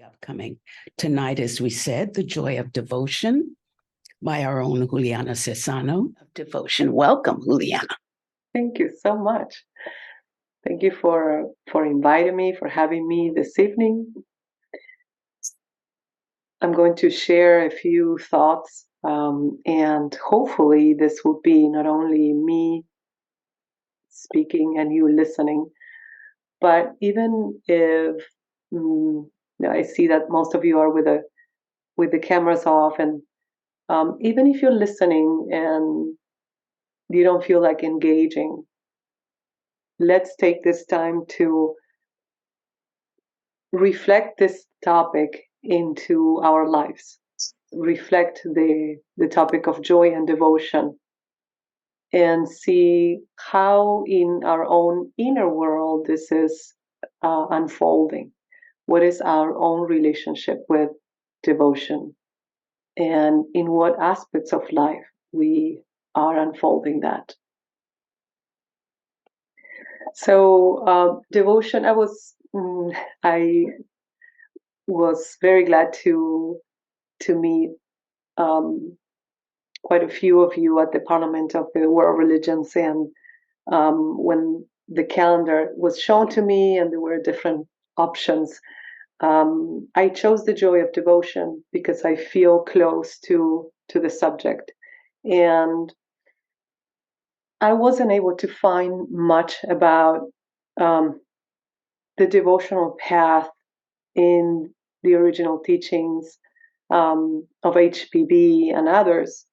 Upcoming tonight, as we said, The Joy of Devotion by our own Juliana Cesano of Devotion. Welcome, Juliana. Thank you so much. Thank you for inviting me, for having me this evening. I'm going to share a few thoughts, and hopefully this will be not only me speaking and you listening, but even if I see that most of you are with the cameras off, and even if you're listening and you don't feel like engaging, let's take this time to reflect this topic into our lives, reflect the topic of joy and devotion, and see how in our own inner world this is unfolding. What is our own relationship with devotion, and in what aspects of life we are unfolding that. So devotion, I was very glad to meet quite a few of you at the Parliament of the World Religions, and when the calendar was shown to me and there were different options, I chose The Joy of Devotion because I feel close to the subject, and I wasn't able to find much about the devotional path in the original teachings of HPB and others,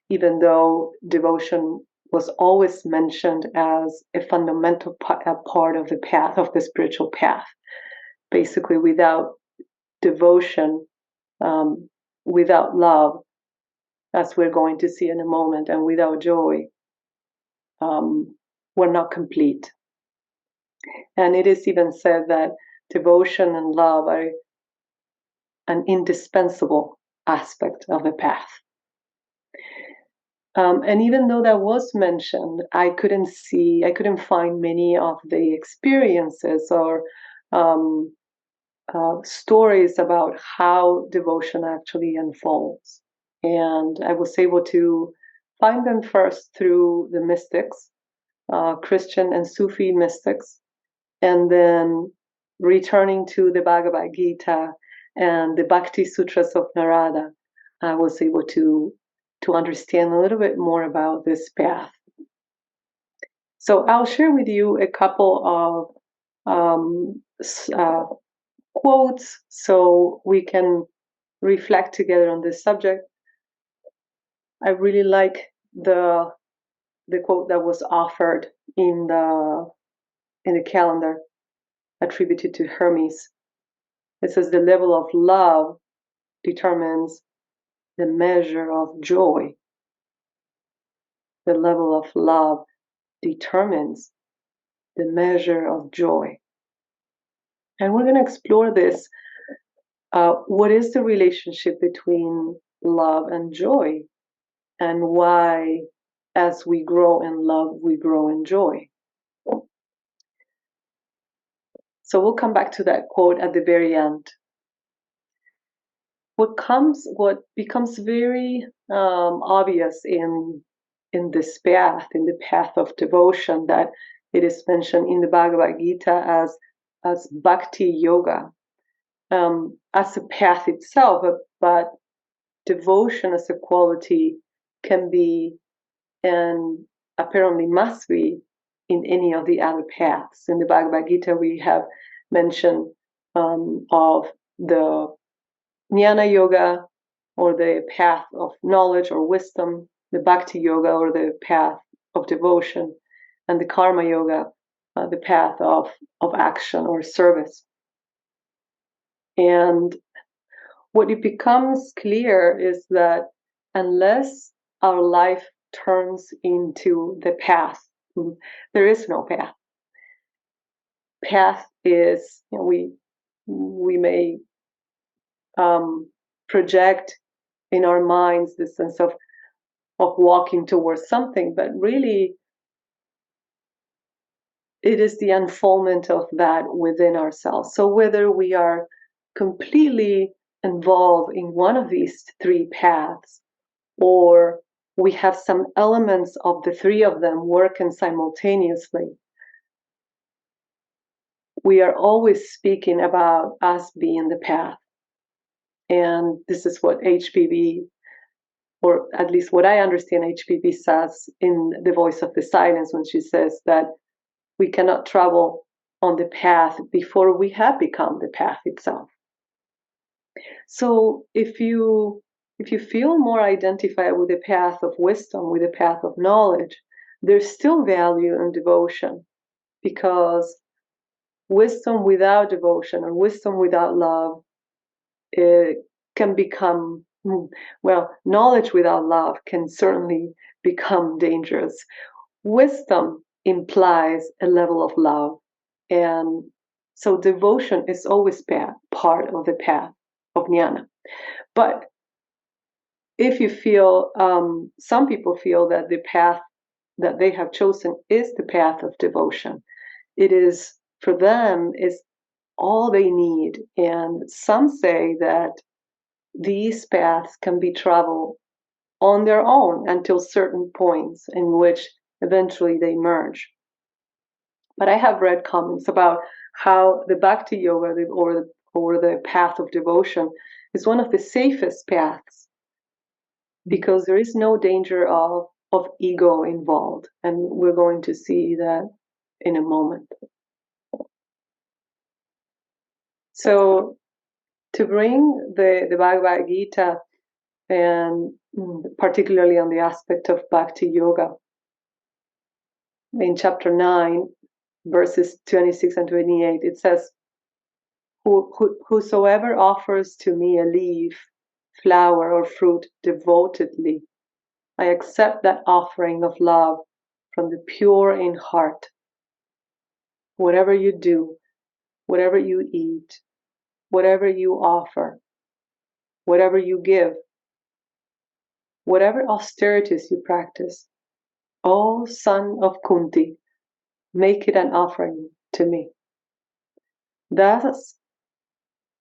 even though devotion was always mentioned as a fundamental part of the path, of the spiritual path. Basically, without devotion, without love, as we're going to see in a moment, and without joy, we're not complete. And it is even said that devotion and love are an indispensable aspect of the path. And even though that was mentioned, I couldn't find many of the experiences or stories about how devotion actually unfolds. And I was able to find them first through the mystics, Christian and Sufi mystics, and then returning to the Bhagavad Gita and the Bhakti Sutras of Narada, I was able to understand a little bit more about this path. So I'll share with you a couple of quotes so we can reflect together on this subject. I really like the quote that was offered in the calendar attributed to Hermes. It says, "The level of love determines the measure of joy." The level of love determines the measure of joy. And we're going to explore this. What is the relationship between love and joy? And why, as we grow in love, we grow in joy? So we'll come back to that quote at the very end. What becomes very obvious in this path, in the path of devotion, that it is mentioned in the Bhagavad Gita as bhakti yoga, as a path itself, but devotion as a quality can be, and apparently must be, in any of the other paths. In the Bhagavad Gita, we have mention of the Jnana Yoga, or the path of knowledge or wisdom, the Bhakti Yoga, or the path of devotion, and the Karma Yoga, the path of action or service. And what it becomes clear is that unless our life turns into the path, there is no path. Path is, we may project in our minds the sense of walking towards something, but really it is the unfoldment of that within ourselves. So whether we are completely involved in one of these three paths, or we have some elements of the three of them working simultaneously. We are always speaking about us being the path. And this is what HPB, or at least what I understand HPB says in The Voice of the Silence, when she says that we cannot travel on the path before we have become the path itself. So if you feel more identified with the path of wisdom, with the path of knowledge, there's still value in devotion, because wisdom without devotion or wisdom without love, it can become, well, knowledge without love can certainly become dangerous. Wisdom implies a level of love, and so devotion is always part of the path of jnana. But if you feel, some people feel that the path that they have chosen is the path of devotion. It is, for them, is all they need. And some say that these paths can be traveled on their own until certain points in which eventually they merge. But I have read comments about how the Bhakti Yoga, or the path of devotion, is one of the safest paths, because there is no danger of ego involved. And we're going to see that in a moment. So to bring the Bhagavad Gita, and particularly on the aspect of Bhakti Yoga, in chapter 9, verses 26 and 28, it says, Whosoever offers to me a leaf, flower, or fruit devotedly, I accept that offering of love from the pure in heart. Whatever you do, whatever you eat, whatever you offer, whatever you give, whatever austerities you practice, O son of Kunti, make it an offering to me. Thus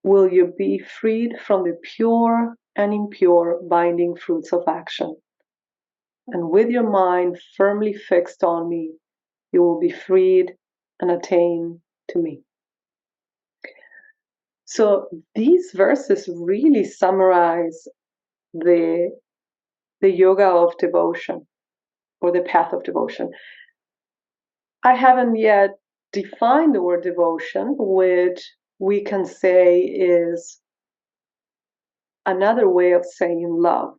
will you be freed from the pure and impure binding fruits of action. And with your mind firmly fixed on me, you will be freed and attain to me. So these verses really summarize the yoga of devotion, or the path of devotion. I haven't yet defined the word devotion, which we can say is another way of saying love.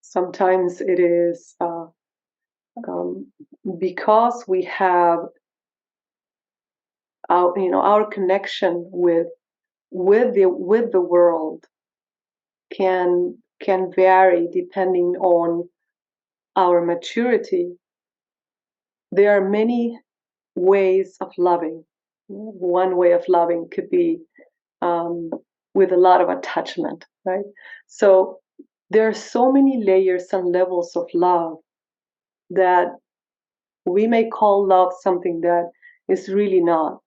Sometimes it is because we have our connection with the world can vary depending on our maturity. There are many ways of loving. One way of loving could be with a lot of attachment, right? So there are so many layers and levels of love that we may call love something that is really not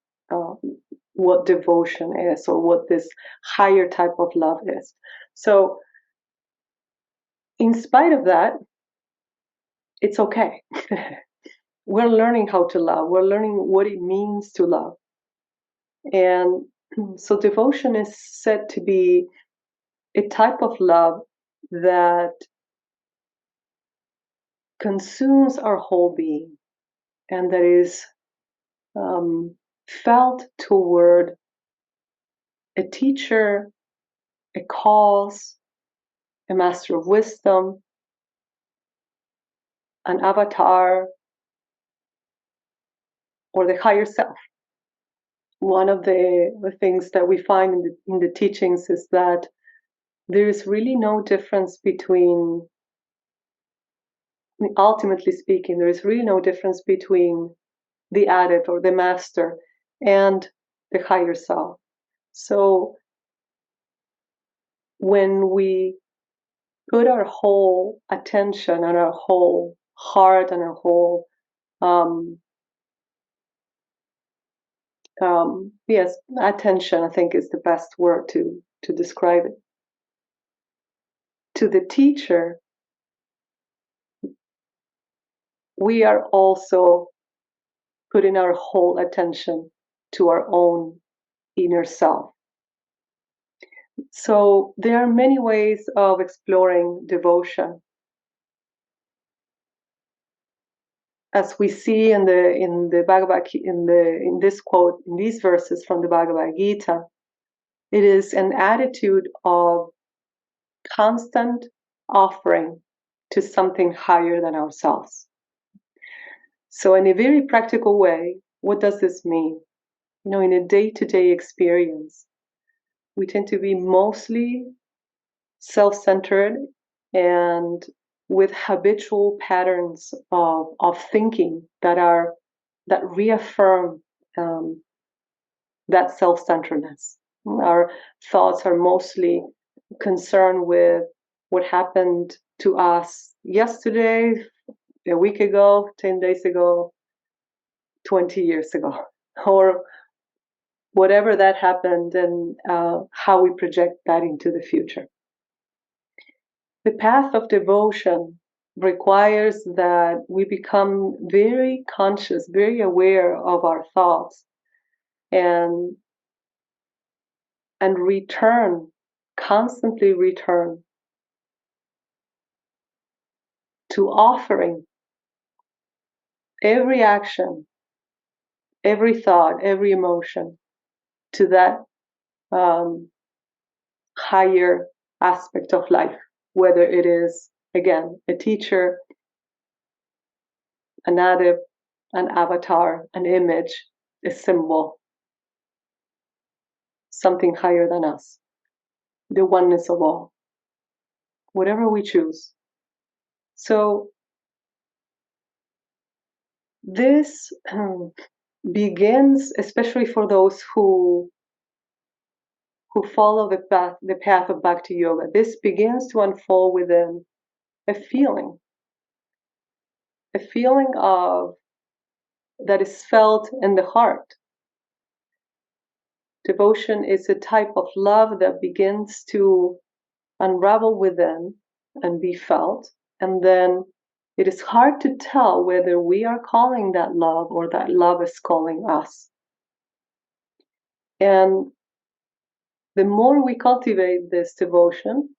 what devotion is, or what this higher type of love is. So in spite of that, it's okay. We're learning how to love. We're learning what it means to love. And so devotion is said to be a type of love that consumes our whole being, and that is felt toward a teacher, a cause, a master of wisdom, an avatar, or the higher self. One of the things that we find in the teachings is that there is really no difference between, ultimately speaking, there is really no difference between the adept or the master and the higher self. So when we put our whole attention and our whole heart and our whole yes, attention, I think, is the best word to describe it. To the teacher, we are also putting our whole attention to our own inner self. So there are many ways of exploring devotion. As we see in the Bhagavad in this quote, in these verses from the Bhagavad Gita, it is an attitude of constant offering to something higher than ourselves. So in a very practical way, what does this mean? In a day-to-day experience, we tend to be mostly self-centered and with habitual patterns of thinking that reaffirm that self-centeredness. Our thoughts are mostly concerned with what happened to us yesterday, a week ago, 10 days ago, 20 years ago, or whatever that happened, and how we project that into the future. The path of devotion requires that we become very conscious, very aware of our thoughts, and constantly return to offering every action, every thought, every emotion to that higher aspect of life, whether it is, again, a teacher, an adept, an avatar, an image, a symbol, something higher than us, the oneness of all, whatever we choose. So this begins, especially for those who follow the path of Bhakti Yoga. This begins to unfold within a feeling of that is felt in the heart. Devotion is a type of love that begins to unravel within and be felt, and then it is hard to tell whether we are calling that love or that love is calling us. And the more we cultivate this devotion,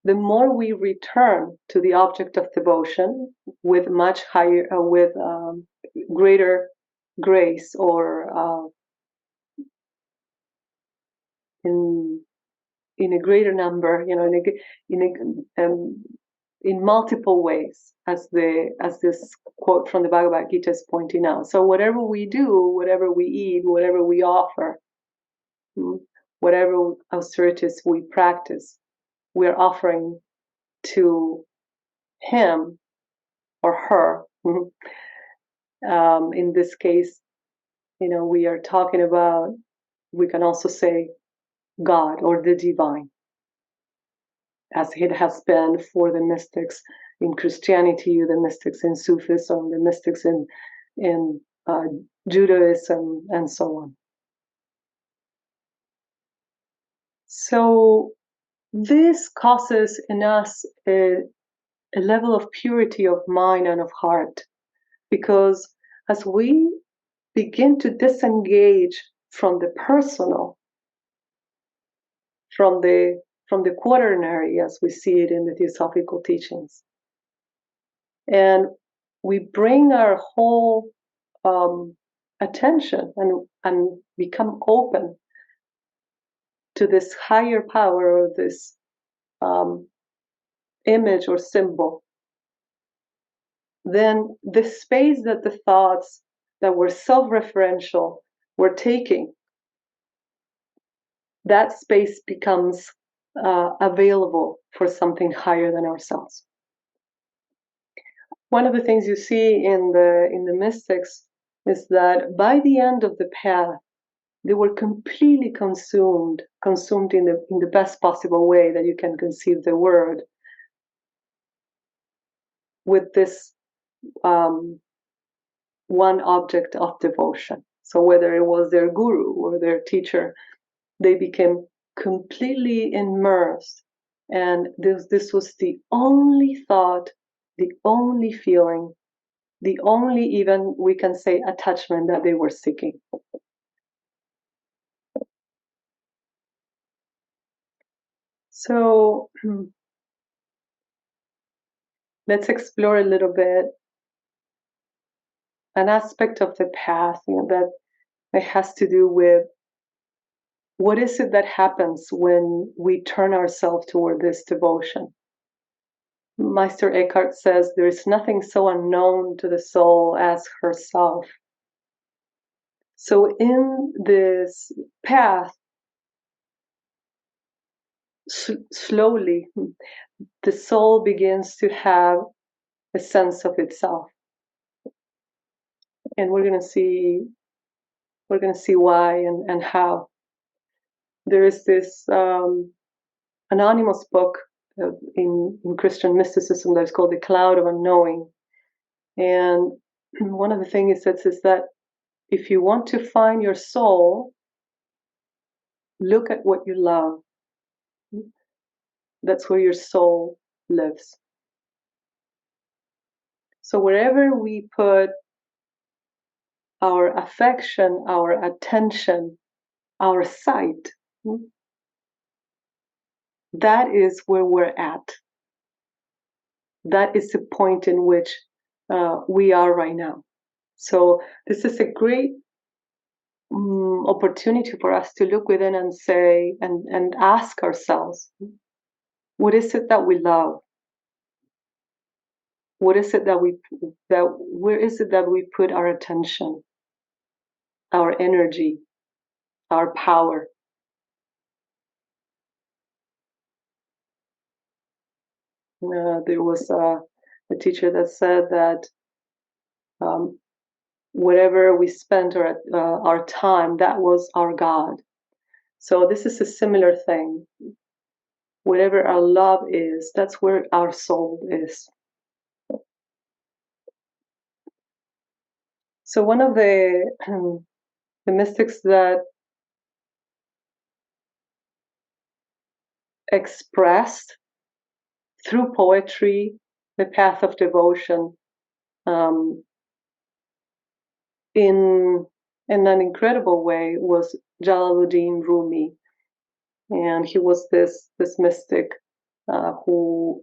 the more we return to the object of devotion with greater grace, or in a greater number, in multiple ways, as this quote from the Bhagavad Gita is pointing out. So whatever we do, whatever we eat, whatever we offer, whatever austerities we practice, we're offering to him or her. In this case, we are talking about, we can also say God or the divine, as it has been for the mystics in Christianity, the mystics in Sufism, the mystics in Judaism, and so on. So this causes in us a level of purity of mind and of heart, because as we begin to disengage from the personal, from the quaternary, as we see it in the Theosophical teachings, and we bring our whole attention and become open to this higher power, or this image or symbol, then the space that the thoughts that were self-referential were taking, that space becomes available for something higher than ourselves. One of the things you see in the mystics is that by the end of the path, they were completely consumed in the best possible way that you can conceive the word, with this one object of devotion. So whether it was their guru or their teacher, they became completely immersed. And this was the only thought, the only feeling, the only, even we can say, attachment that they were seeking. So let's explore a little bit an aspect of the path, that has to do with what is it that happens when we turn ourselves toward this devotion. Meister Eckhart says there is nothing so unknown to the soul as herself. So in this path, slowly, the soul begins to have a sense of itself. And we're going to see why and how. There is this anonymous book in Christian mysticism that's called The Cloud of Unknowing. And one of the things it says is that if you want to find your soul, look at what you love. That's where your soul lives. So wherever we put our affection, our attention, our sight, that is where we're at. That is the point in which we are right now. So this is a great opportunity for us to look within and say and ask ourselves, what is it that we love? What is it where is it that we put our attention, our energy, our power? There was a teacher that said that whatever we spent our time, that was our God. So this is a similar thing. Whatever our love is, that's where our soul is. So one of the mystics that expressed through poetry the path of devotion in an incredible way was Jalaluddin Rumi, and he was this mystic who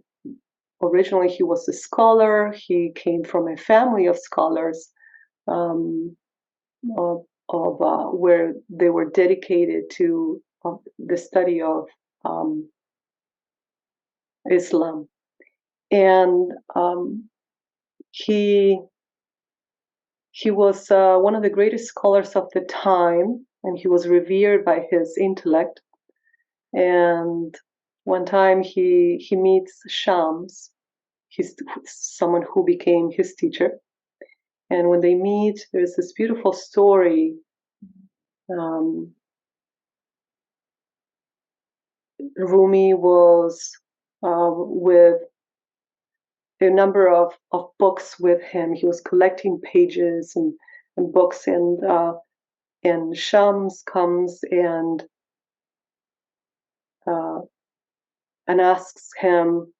originally he was a scholar. He came from a family of scholars of where they were dedicated to the study of Islam, and he was one of the greatest scholars of the time, and he was revered by his intellect. And one time he meets Shams, he's someone who became his teacher. And when they meet, there's this beautiful story. Rumi was with a number of books with him. He was collecting pages and books, and Shams comes and asks him,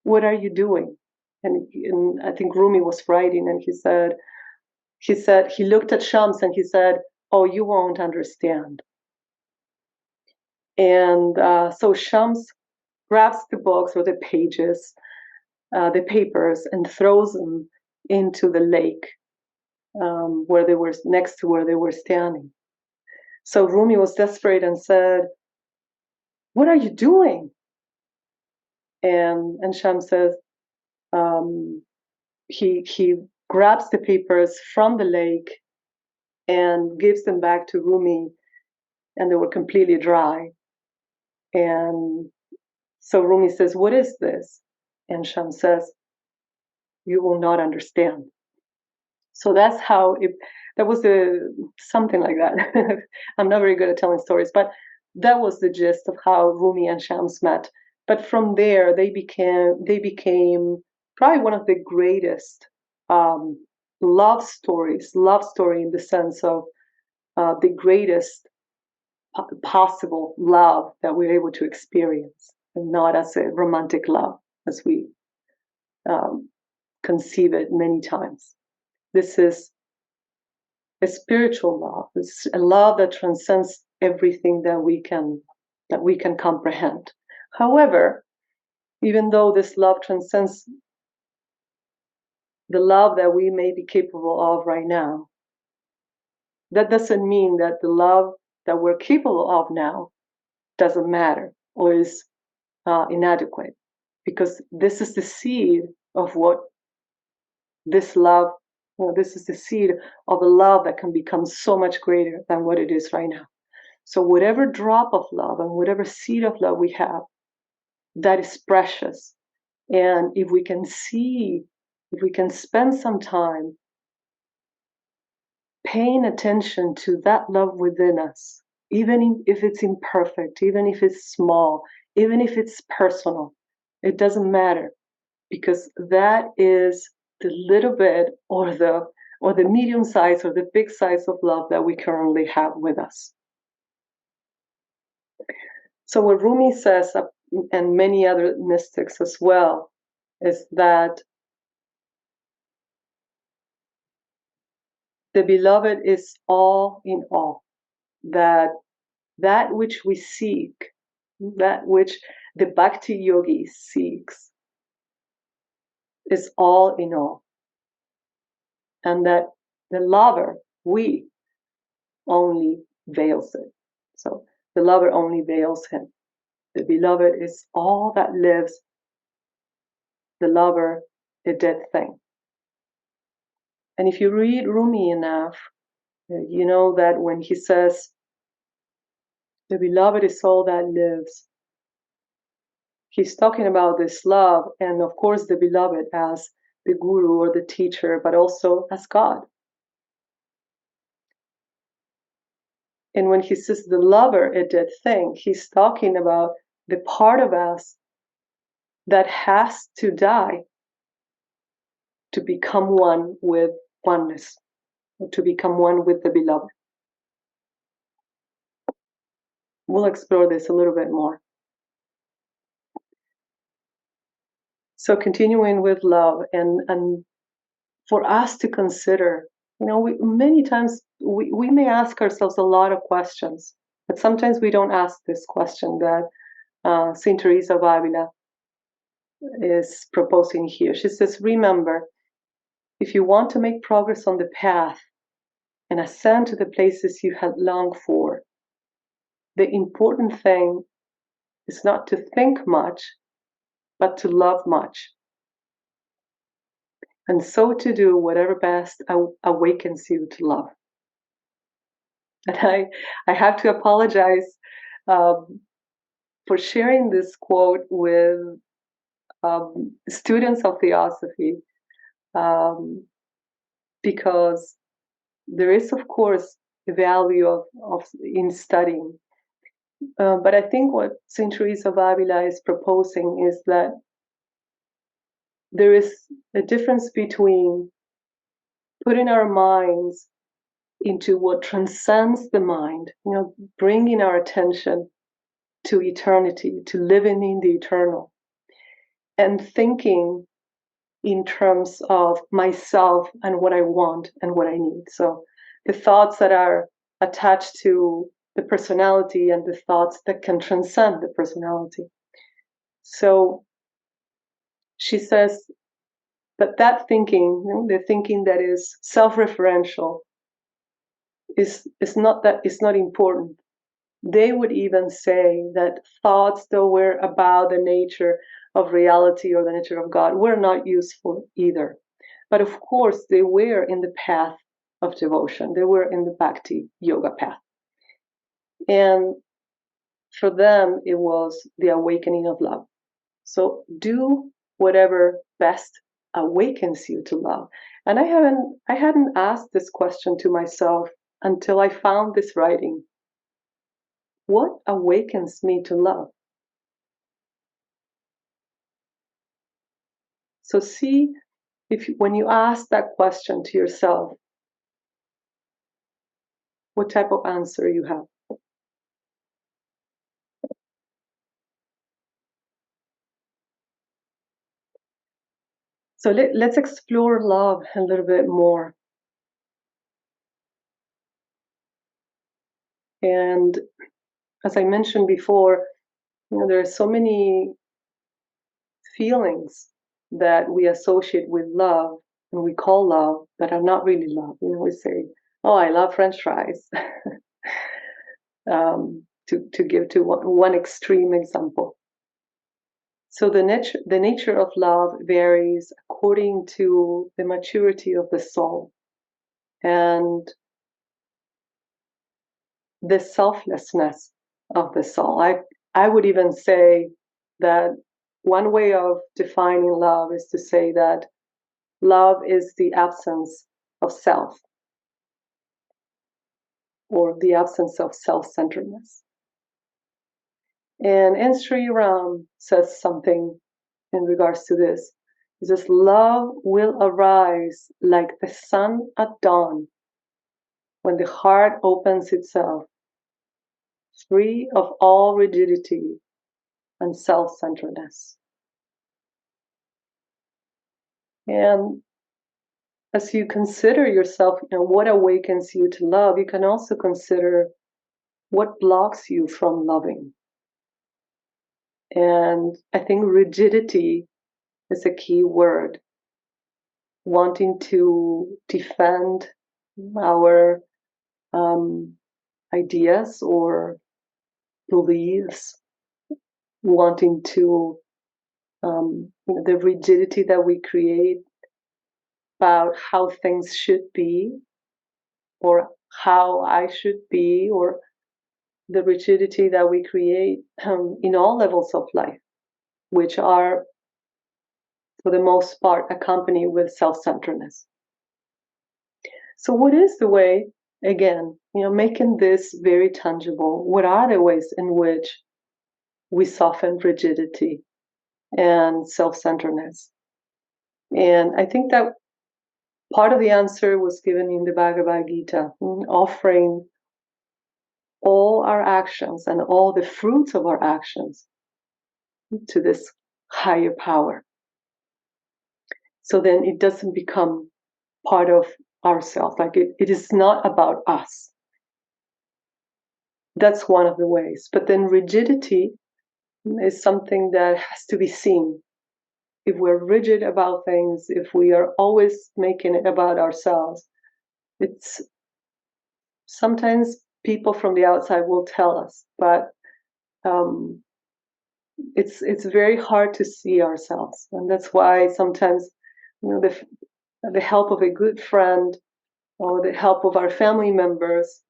"What are you doing?" And I think Rumi was writing, and he said he looked at Shams and he said, "Oh, you won't understand." And so Shams grabs the books or the pages, the papers, and throws them into the lake where they were next to where they were standing. So Rumi was desperate and said, "What are you doing?" And Shams says, he grabs the papers from the lake and gives them back to Rumi, and they were completely dry. And so Rumi says, "What is this?" And Shams says, "You will not understand." So that's how that was something like that. I'm not very good at telling stories, but that was the gist of how Rumi and Shams met. But from there, they became probably one of the greatest love story in the sense of the greatest possible love that we're able to experience, and not as a romantic love as we conceive it many times. This is a spiritual love. It's a love that transcends everything that we can comprehend. However, even though this love transcends the love that we may be capable of right now, that doesn't mean that the love that we're capable of now doesn't matter or is inadequate, because this is the seed of what this love, this is the seed of a love that can become so much greater than what it is right now. So whatever drop of love and whatever seed of love we have, that is precious. And if we can spend some time paying attention to that love within us, even if it's imperfect, even if it's small, even if it's personal, it doesn't matter, because that is the little bit or the medium size or the big size of love that we currently have with us. So what Rumi says, and many other mystics as well, is that the beloved is all in all, that which we seek, that which the bhakti yogi seeks, is all in all, and that the lover, we, only veils it. So the lover only veils him. The beloved is all that lives, the lover a dead thing. And if you read Rumi enough, you know that when he says the beloved is all that lives, he's talking about this love, and of course the beloved as the guru or the teacher, but also as God. And when he says the lover a dead thing, he's talking about the part of us that has to die to become one with oneness, to become one with the beloved. We'll explore this a little bit more. So continuing with love, and for us to consider, many times we may ask ourselves a lot of questions, but sometimes we don't ask this question that Saint Teresa of Avila is proposing here. She says, remember, if you want to make progress on the path and ascend to the places you had longed for, the important thing is not to think much, but to love much. And so to do whatever best awakens you to love. And I have to apologize for sharing this quote with students of theosophy, because there is, of course, a value of in studying. But I think what Saint Teresa of Avila is proposing is that there is a difference between putting our minds into what transcends the mind, bringing our attention to eternity, to living in the eternal, and thinking in terms of myself and what I want and what I need. So the thoughts that are attached to the personality and the thoughts that can transcend the personality. So she says that thinking, the thinking that is self-referential, is not important. They would even say that thoughts that were about the nature of reality or the nature of God were not useful either. But of course, they were in the path of devotion. They were in the bhakti yoga path. And for them, it was the awakening of love. So do whatever best awakens you to love. And I hadn't asked this question to myself until I found this writing. What awakens me to love? So see if when you ask that question to yourself, what type of answer you have. So let's explore love a little bit more. And as I mentioned before, there are so many feelings that we associate with love and we call love that are not really love. We say, "Oh, I love French fries," to give to one extreme example. So the nature of love varies according to the maturity of the soul and the selflessness of the soul. I would even say that one way of defining love is to say that love is the absence of self or the absence of self-centeredness. And Sri Ram says something in regards to this. He says, love will arise like the sun at dawn when the heart opens itself, free of all rigidity and self-centeredness. And as you consider yourself, what awakens you to love, you can also consider what blocks you from loving. And I think rigidity is a key word. Wanting to defend our ideas or beliefs, wanting to, the rigidity that we create about how things should be, or how I should be, or the rigidity that we create in all levels of life, which are, for the most part, accompanied with self-centeredness. So what is the way, again, making this very tangible, what are the ways in which we soften rigidity and self-centeredness? And I think that part of the answer was given in the Bhagavad Gita, offering all our actions and all the fruits of our actions to this higher power. So then it doesn't become part of ourselves, like it is not about us. That's one of the ways. But then rigidity is something that has to be seen. If we're rigid about things, if we are always making it about ourselves, it's sometimes people from the outside will tell us, but it's very hard to see ourselves, and that's why sometimes the help of a good friend or the help of our family members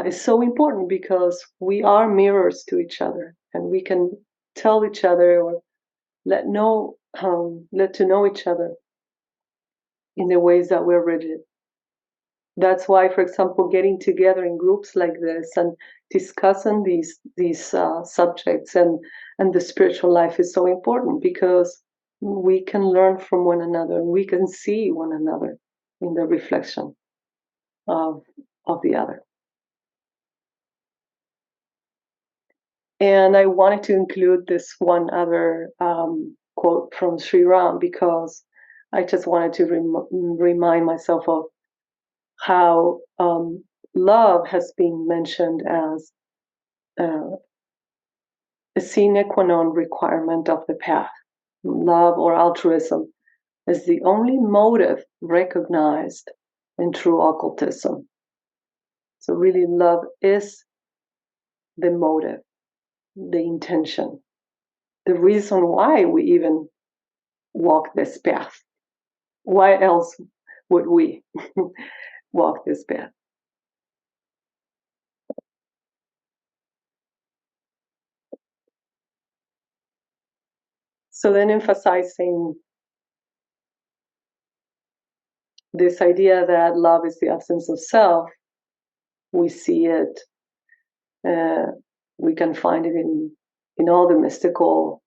is so important, because we are mirrors to each other, and we can tell each other or let to know each other in the ways that we're rigid. That's why, for example, getting together in groups like this and discussing these subjects and the spiritual life is so important, because we can learn from one another. We can see one another in the reflection of the other. And I wanted to include this one other quote from Sri Ram, because I just wanted to remind myself of how love has been mentioned as a sine qua non requirement of the path. Love or altruism is the only motive recognized in true occultism. So really, love is the motive, the intention, the reason why we even walk this path. Why else would we walk this path? So then, emphasizing this idea that love is the absence of self, we see it, we can find it in all the mystical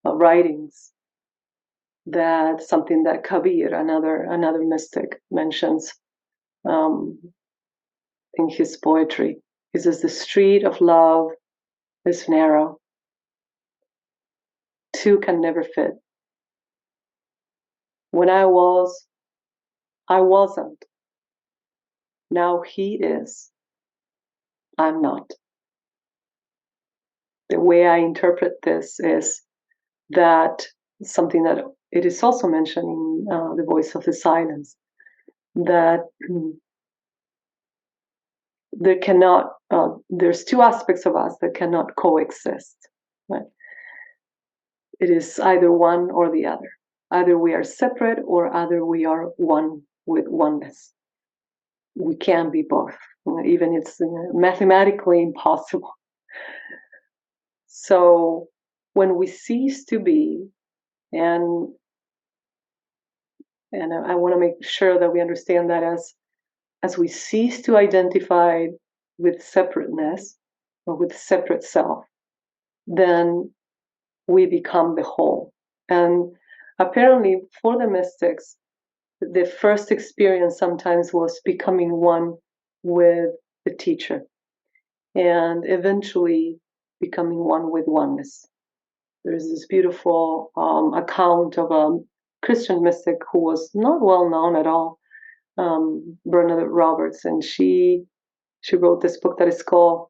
writings. That's something that Kabir, another mystic, mentions. in his poetry. He says, the street of love is narrow. Two can never fit. When I wasn't. Now he is. I'm not. The way I interpret this is that something that it is also mentioned in The Voice of the Silence, that there's two aspects of us that cannot coexist. Right? It is either one or the other. Either we are separate or either we are one with oneness. We can't be both. Even it's mathematically impossible. So when we cease to be, and I want to make sure that we understand that as we cease to identify with separateness or with separate self, then we become the whole. And apparently for the mystics, the first experience sometimes was becoming one with the teacher and eventually becoming one with oneness. There's this beautiful account of a Christian mystic who was not well known at all, Bernadette Roberts, and she wrote this book that is called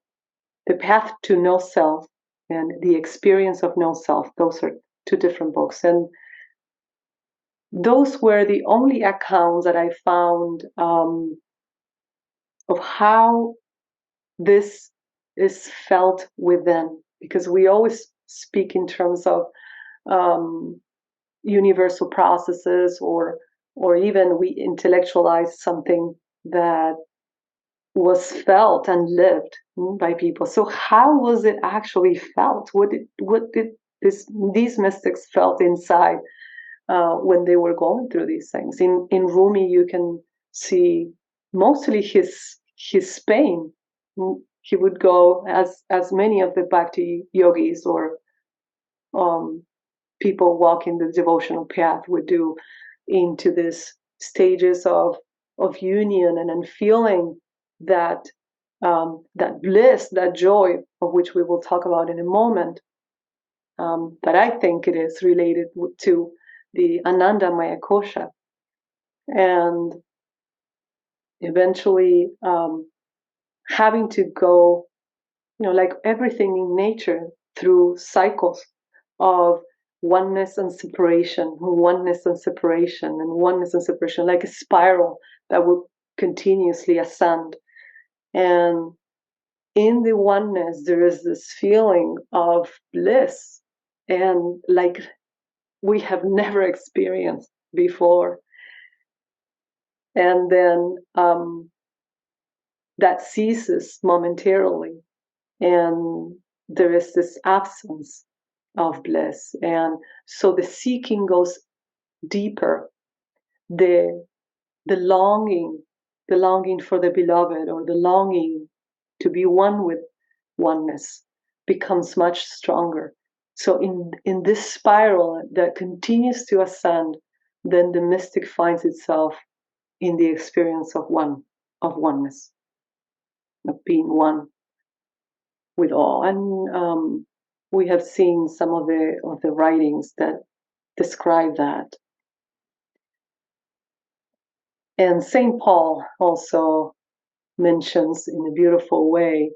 The Path to No Self and The Experience of No Self. Those are two different books, and those were the only accounts that I found of how this is felt within, because we always speak in terms of universal processes, or even we intellectualize something that was felt and lived by people. So how was it actually felt? What did these mystics felt inside when they were going through these things? In Rumi, you can see mostly his pain. He would go, as many of the Bhakti yogis or people walking the devotional path would do, into these stages of union and feeling that that bliss, that joy, of which we will talk about in a moment, that I think it is related to the Anandamaya Kosha. And eventually having to go, like everything in nature, through cycles of oneness and separation, oneness and separation, and oneness and separation, like a spiral that will continuously ascend. And in the oneness, there is this feeling of bliss, and like we have never experienced before. And then that ceases momentarily, and there is this absence of bliss. And so the seeking goes deeper. The longing for the beloved, or the longing to be one with oneness, becomes much stronger. So in this spiral that continues to ascend, then the mystic finds itself in the experience of oneness, of being one with all. And we have seen some of the writings that describe that. And St. Paul also mentions in a beautiful way,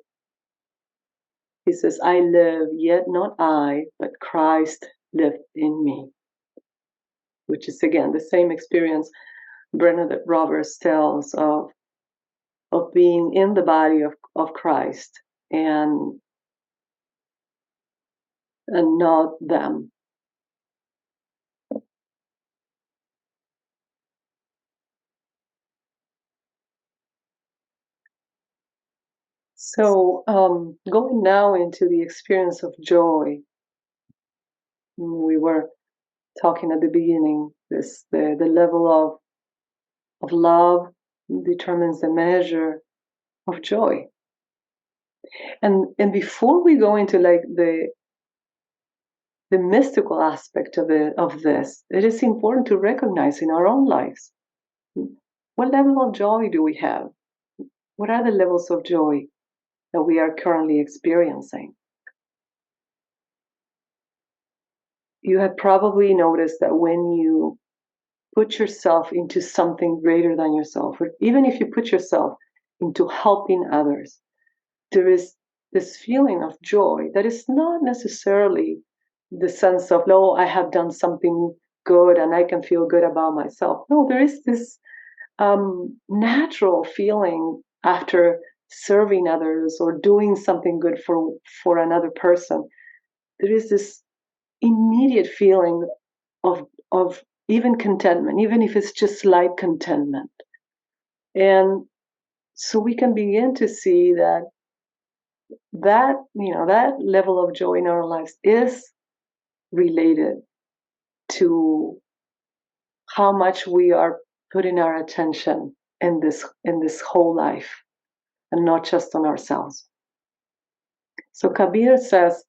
he says, I live, yet not I, but Christ liveth in me. Which is, again, the same experience Bernadette Roberts tells of being in the body of Christ and not them. So going now into the experience of joy, we were talking at the beginning, the level of love determines the measure of joy. And before we go into like the mystical aspect of this, it is important to recognize in our own lives, what level of joy do we have? what are the levels of joy that we are currently experiencing? You have probably noticed that when you put yourself into something greater than yourself, or even if you put yourself into helping others, there is this feeling of joy that is not necessarily the sense of, no, I have done something good and I can feel good about myself. No, there is this natural feeling after serving others or doing something good for another person. There is this immediate feeling of even contentment, even if it's just light contentment. And so we can begin to see that level of joy in our lives is related to how much we are putting our attention in this whole life and not just on ourselves. So Kabir says,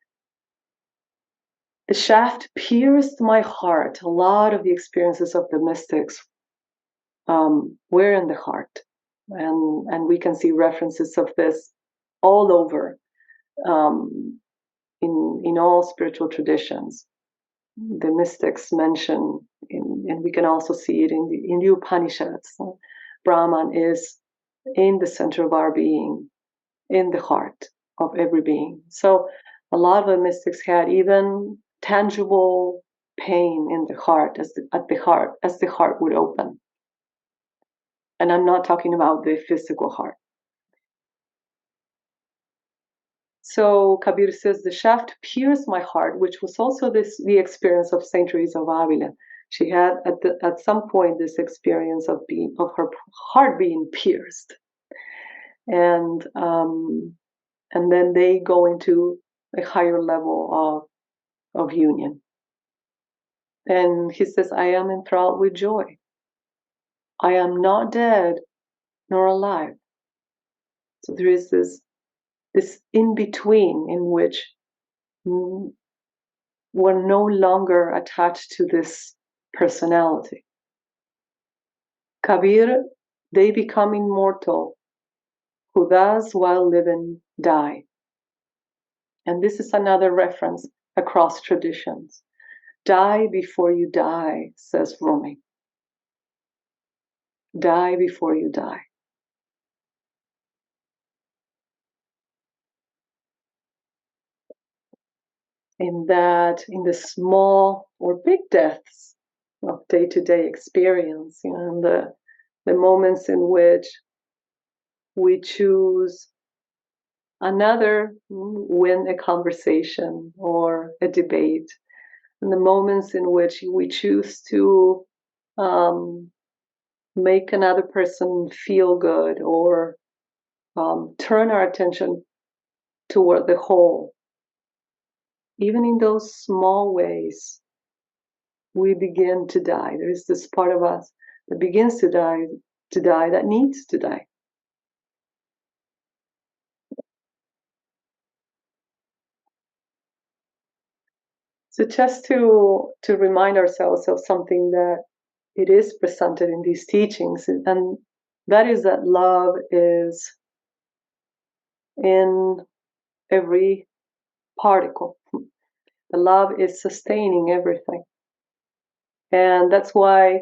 the shaft pierced my heart. A lot of the experiences of the mystics were in the heart. And we can see references of this all over in all spiritual traditions. The mystics mention, and we can also see it in the Upanishads. Brahman is in the center of our being, in the heart of every being. So a lot of the mystics had even tangible pain in the heart as the heart would open. And I'm not talking about the physical heart. So Kabir says, the shaft pierced my heart, which was also the experience of Saint Teresa of Avila. She had at some point this experience of her heart being pierced, and then they go into a higher level of union. And he says, I am enthralled with joy. I am not dead nor alive. So there is this in between in which we're no longer attached to this personality. Kabir, they become immortal, who thus while living die. And this is another reference across traditions. Die before you die, says Rumi. Die before you die. In the small or big deaths of day-to-day experience, and the moments in which we choose another win a conversation or a debate, and the moments in which we choose to make another person feel good or turn our attention toward the whole. Even in those small ways, we begin to die. There is this part of us that begins to die, that needs to die. So just to remind ourselves of something that it is presented in these teachings, and that is that love is in every particle. The love is sustaining everything. And that's why,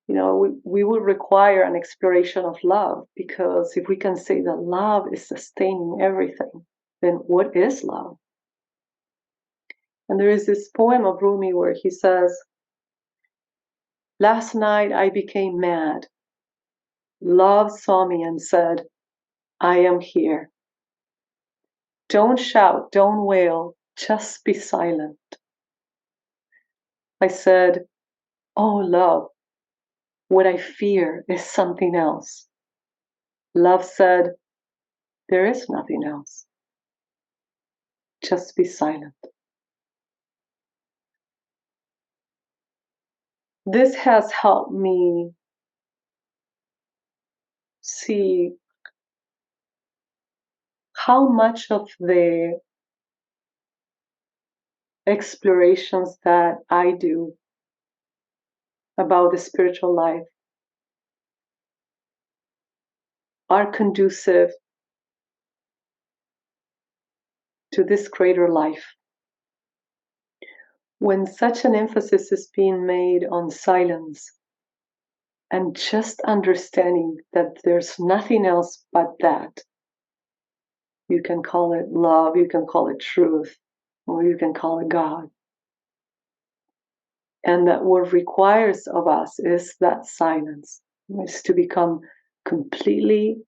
we would require an exploration of love, because if we can say that love is sustaining everything, then what is love? And there is this poem of Rumi where he says, last night I became mad. Love saw me and said, I am here. Don't shout, don't wail, just be silent. I said, oh, love, what I fear is something else. Love said, there is nothing else. Just be silent. This has helped me see how much of the explorations that I do about the spiritual life are conducive to this greater life. When such an emphasis is being made on silence and just understanding that there's nothing else but that, you can call it love, you can call it truth, or you can call it God. And that what requires of us is that silence, is to become completely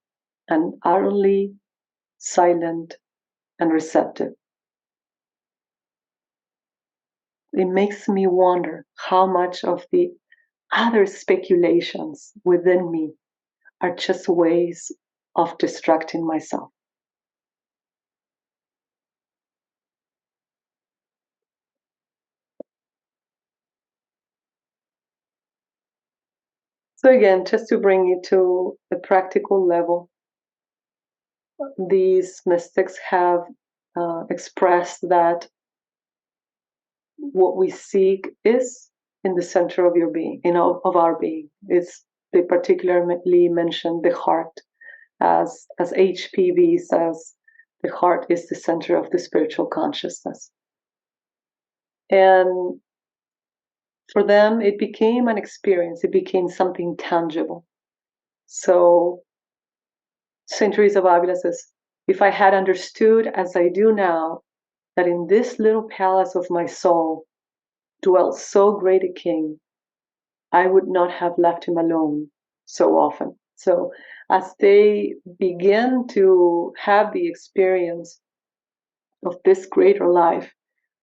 and utterly silent and receptive. It makes me wonder how much of the other speculations within me are just ways of distracting myself. So again, just to bring it to a practical level, these mystics have expressed that what we seek is in the center of your being, of our being. They particularly mention the heart, as HPV says, the heart is the center of the spiritual consciousness. And for them, it became an experience. It became something tangible. So Saint Teresa of Avila says, if I had understood as I do now that in this little palace of my soul dwelt so great a king, I would not have left him alone so often. So as they begin to have the experience of this greater life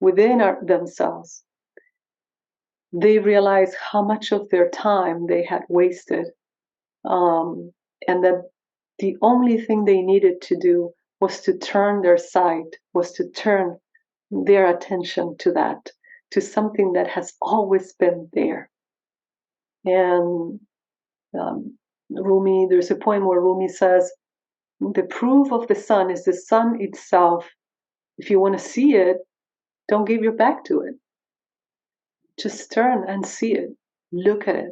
within themselves, they realize how much of their time they had wasted, and that the only thing they needed to do was to turn their sight, was to turn their attention to that, to something that has always been there. And Rumi, there's a poem where Rumi says, the proof of the sun is the sun itself. If you want to see it, don't give your back to it. Just turn and see it. Look at it.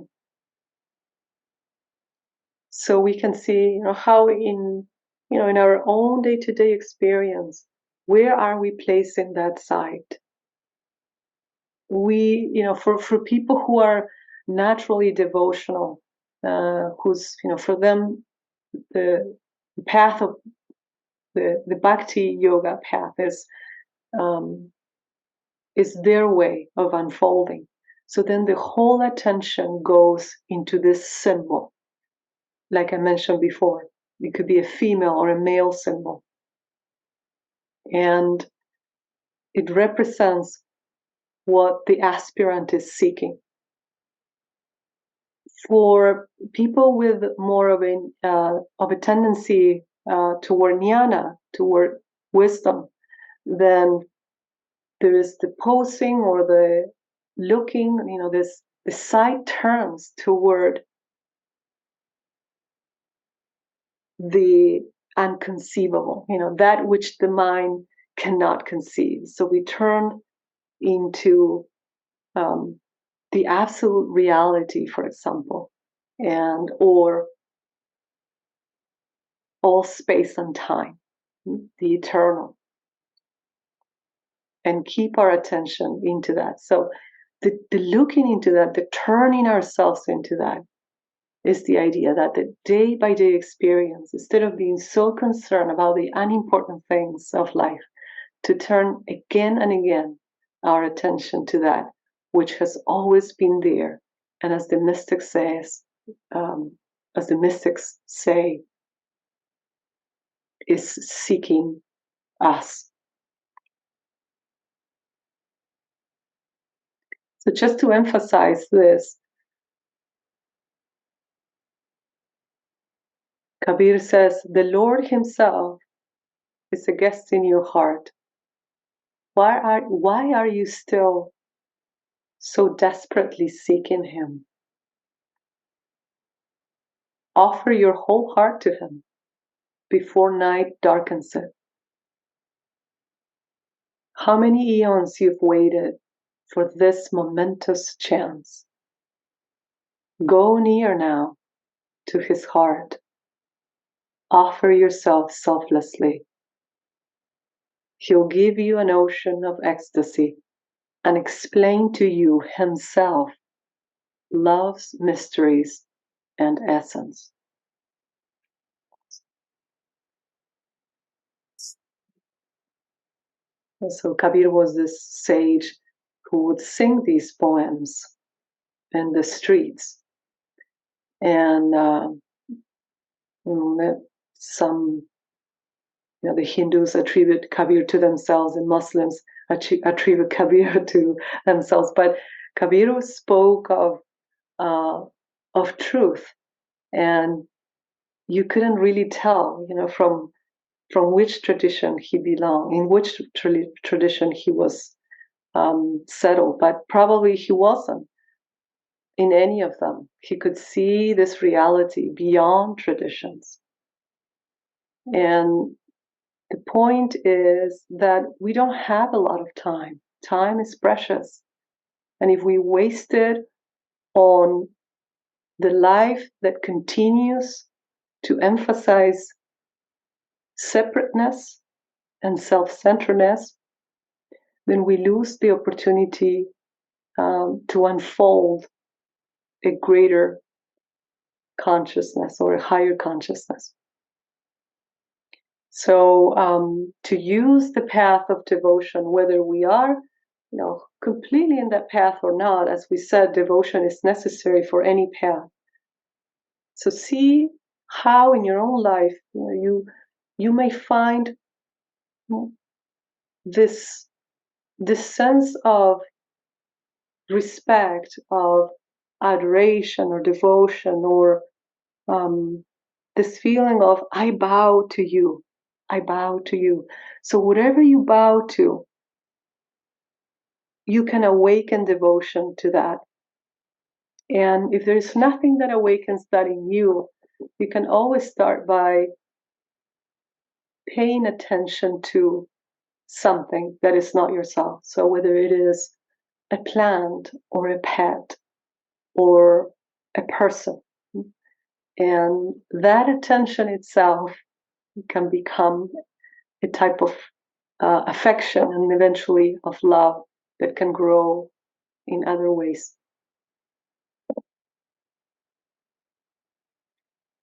So we can see, how in our own day-to-day experience, where are we placing that sight? We, for people who are naturally devotional, who's, for them, the path of the bhakti yoga path is their way of unfolding. So then the whole attention goes into this symbol. Like I mentioned before, it could be a female or a male symbol. And it represents what the aspirant is seeking. For people with more of a tendency toward jnana, toward wisdom, then there is the posing or the looking. The sight turns toward the unconceivable. That which the mind cannot conceive. So we turn into the absolute reality, for example, or all space and time, the eternal, and keep our attention into that. So the looking into that, the turning ourselves into that, is the idea that the day by day experience, instead of being so concerned about the unimportant things of life, to turn again and again our attention to that which has always been there. And as the mystics say, is seeking us. So just to emphasize this, Kabir says, the Lord himself is a guest in your heart. Why are you still so desperately seeking him? Offer your whole heart to him before night darkens it. How many eons you've waited for this momentous chance. Go near now to his heart. offer yourself selflessly. He'll give you an ocean of ecstasy and explain to you himself love's mysteries and essence. So Kabir was this sage who would sing these poems in the streets. And some, the Hindus attribute Kabir to themselves, and Muslims attribute Kabir to themselves. But Kabir spoke of truth, and you couldn't really tell, from which tradition he belonged, in which tradition he was settled. But probably he wasn't in any of them. He could see this reality beyond traditions. And the point is that we don't have a lot of time. Time is precious. And if we waste it on the life that continues to emphasize separateness and self-centeredness, then we lose the opportunity to unfold a greater consciousness or a higher consciousness. So to use the path of devotion, whether we are, completely in that path or not, as we said, devotion is necessary for any path. So see how in your own life, you may find this sense of respect, of adoration or devotion, or this feeling of I bow to you. I bow to you. So whatever you bow to, you can awaken devotion to that. And if there's nothing that awakens that in you, you can always start by paying attention to something that is not yourself. So whether it is a plant or a pet or a person, and that attention itself can become a type of affection and eventually of love that can grow in other ways.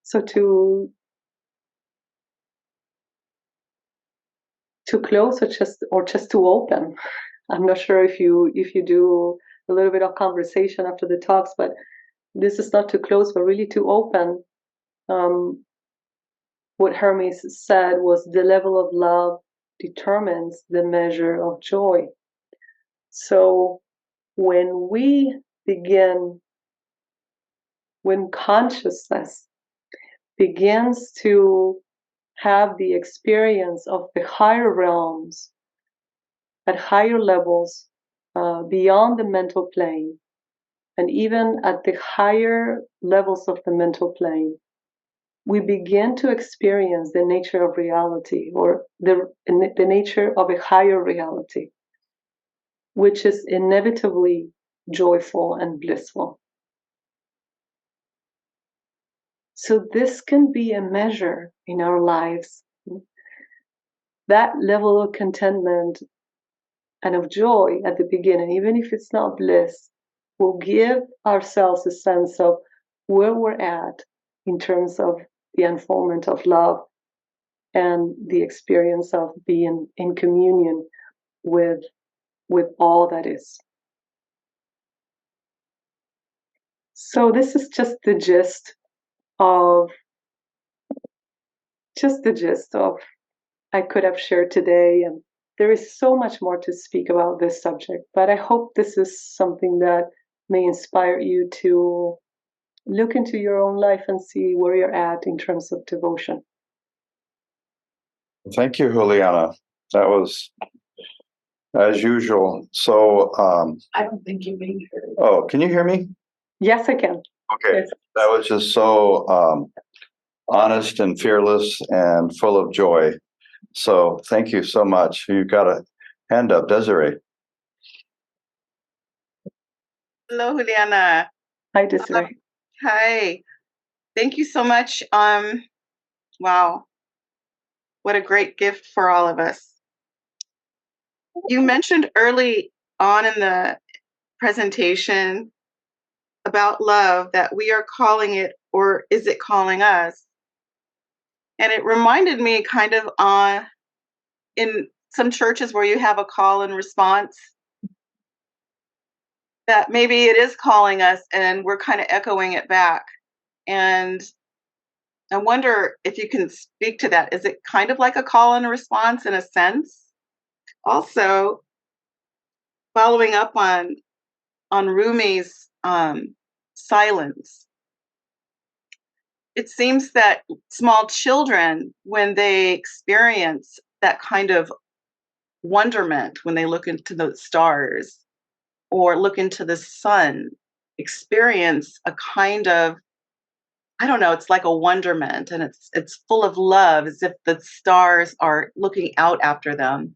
So to close or just to open, I'm not sure if you do a little bit of conversation after the talks, but this is not to close, but really to open. What Hermes said was the level of love determines the measure of joy. So when consciousness begins to have the experience of the higher realms at higher levels, beyond the mental plane, and even at the higher levels of the mental plane, we begin to experience the nature of reality, or the nature of a higher reality, which is inevitably joyful and blissful. So this can be a measure in our lives. That level of contentment and of joy at the beginning, even if it's not bliss, will give ourselves a sense of where we're at in terms of the unfoldment of love and the experience of being in communion with all that is. So this is just the gist of I could have shared today, and there is so much more to speak about this subject, but I hope this is something that may inspire you to look into your own life and see where you're at in terms of devotion. Thank you, Juliana. That was, as usual. So, I don't think you may hear it. oh, can you hear me? Yes, I can. Okay. Yes. That was just so honest and fearless and full of joy. So thank you so much. You've got a hand up, Desiree. Hello, Juliana. Hi, Desiree. Hi. Thank you so much. Wow. What a great gift for all of us. You mentioned early on in the presentation about love that we are calling it, or is it calling us? And it reminded me kind of in some churches where you have a call and response, that maybe it is calling us and we're kind of echoing it back. And I wonder if you can speak to that. Is it kind of like a call and a response in a sense? Also, following up on Rumi's silence, it seems that small children, when they experience that kind of wonderment, when they look into the stars or look into the sun, experience a kind of, I don't know, it's like a wonderment, and it's full of love, as if the stars are looking out after them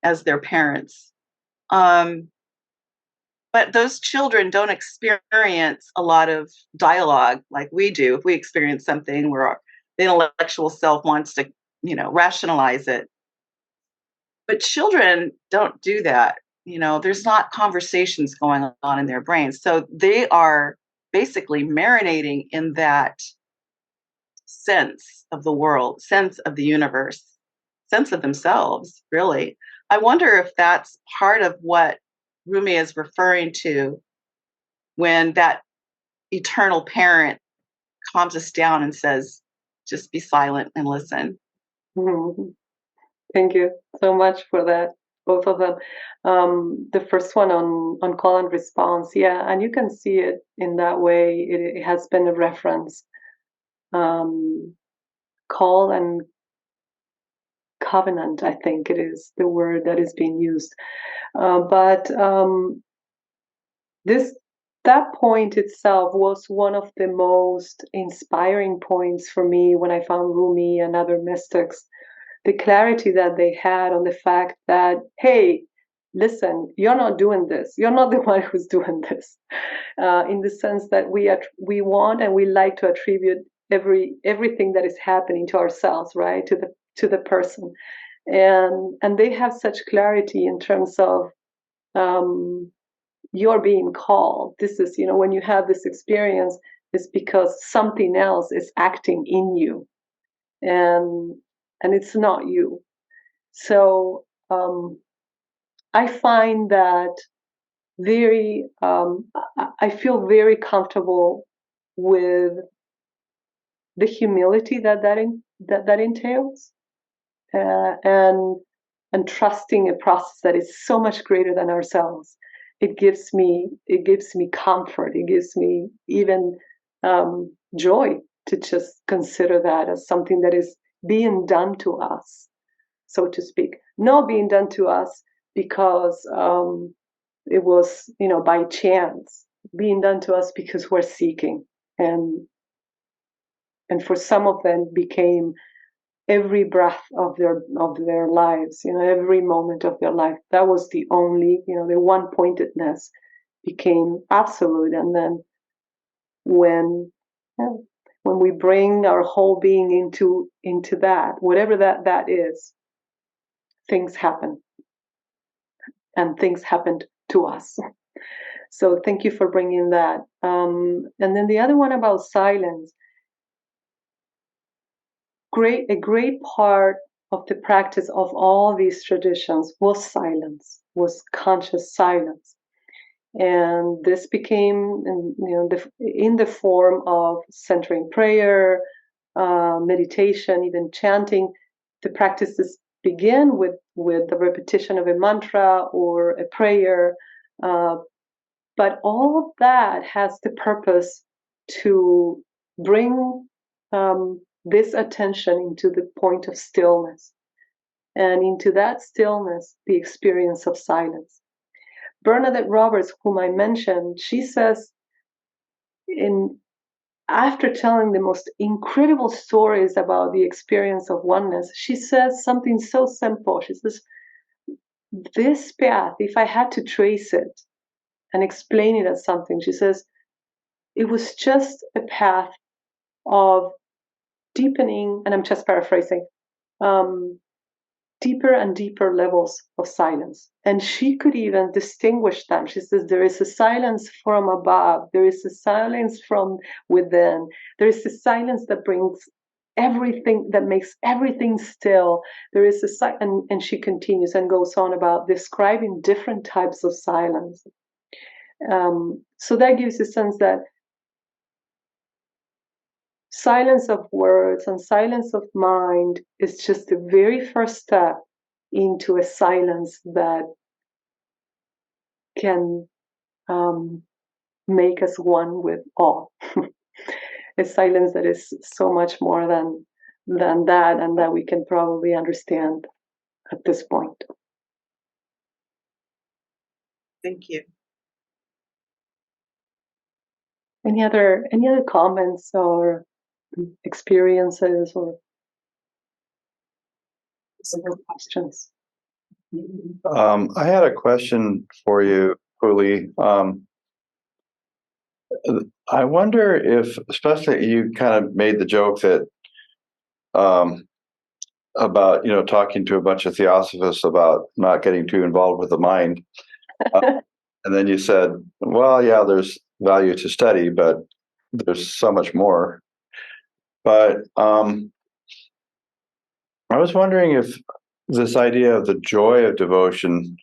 as their parents. Um, but those children don't experience a lot of dialogue like we do. If we experience something where the intellectual self wants to, rationalize it, but children don't do that. There's not conversations going on in their brains, so they are basically marinating in that sense of the world, sense of the universe, sense of themselves, really. I wonder if that's part of what Rumi is referring to when that eternal parent calms us down and says, just be silent and listen. Mhm. Thank you so much for that, both of them. The first one on call and response, yeah, and you can see it in that way. It has been a reference. Call and covenant, I think it is the word that is being used. But that point itself was one of the most inspiring points for me when I found Rumi and other mystics. The clarity that they had on the fact that, hey, listen, you're not doing this. You're not the one who's doing this. In the sense that we want and we like to attribute everything that is happening to ourselves, right, to the person, and they have such clarity in terms of you're being called. This is, when you have this experience, it's because something else is acting in you, and it's not you. So I find that very, I feel very comfortable with the humility that entails, and trusting a process that is so much greater than ourselves. It gives me comfort. It gives me even joy to just consider that as something that is being done to us, so to speak, not being done to us because it was, by chance, being done to us because we're seeking, and for some of them became every breath of their lives, every moment of their life. That was the only, the one pointedness became absolute. And then when when we bring our whole being into that, whatever that is, things happen, and things happened to us. So thank you for bringing that. And then the other one about silence. A great part of the practice of all these traditions was silence, was conscious silence. And this became, in the form of centering prayer, meditation, even chanting. The practices begin with the repetition of a mantra or a prayer, but all of that has the purpose to bring this attention into the point of stillness, and into that stillness, the experience of silence. Bernadette Roberts, whom I mentioned, she says, after telling the most incredible stories about the experience of oneness, she says something so simple. She says, this path, if I had to trace it and explain it as something, she says, it was just a path of deepening, and I'm just paraphrasing, deeper and deeper levels of silence. And she could even distinguish them. She says, there is a silence from above, there is a silence from within, there is a silence that brings everything, that makes everything still. There is and she continues and goes on about describing different types of silence. So that gives a sense that silence of words and silence of mind is just the very first step into a silence that can make us one with all. A silence that is so much more than that, and that we can probably understand at this point. Thank you. Any other comments or experiences or questions? I had a question for you, Uli. I wonder if, especially you kind of made the joke that about talking to a bunch of theosophists about not getting too involved with the mind, and then you said, "Well, yeah, there's value to study, but there's so much more." But I was wondering if this idea of the joy of devotion,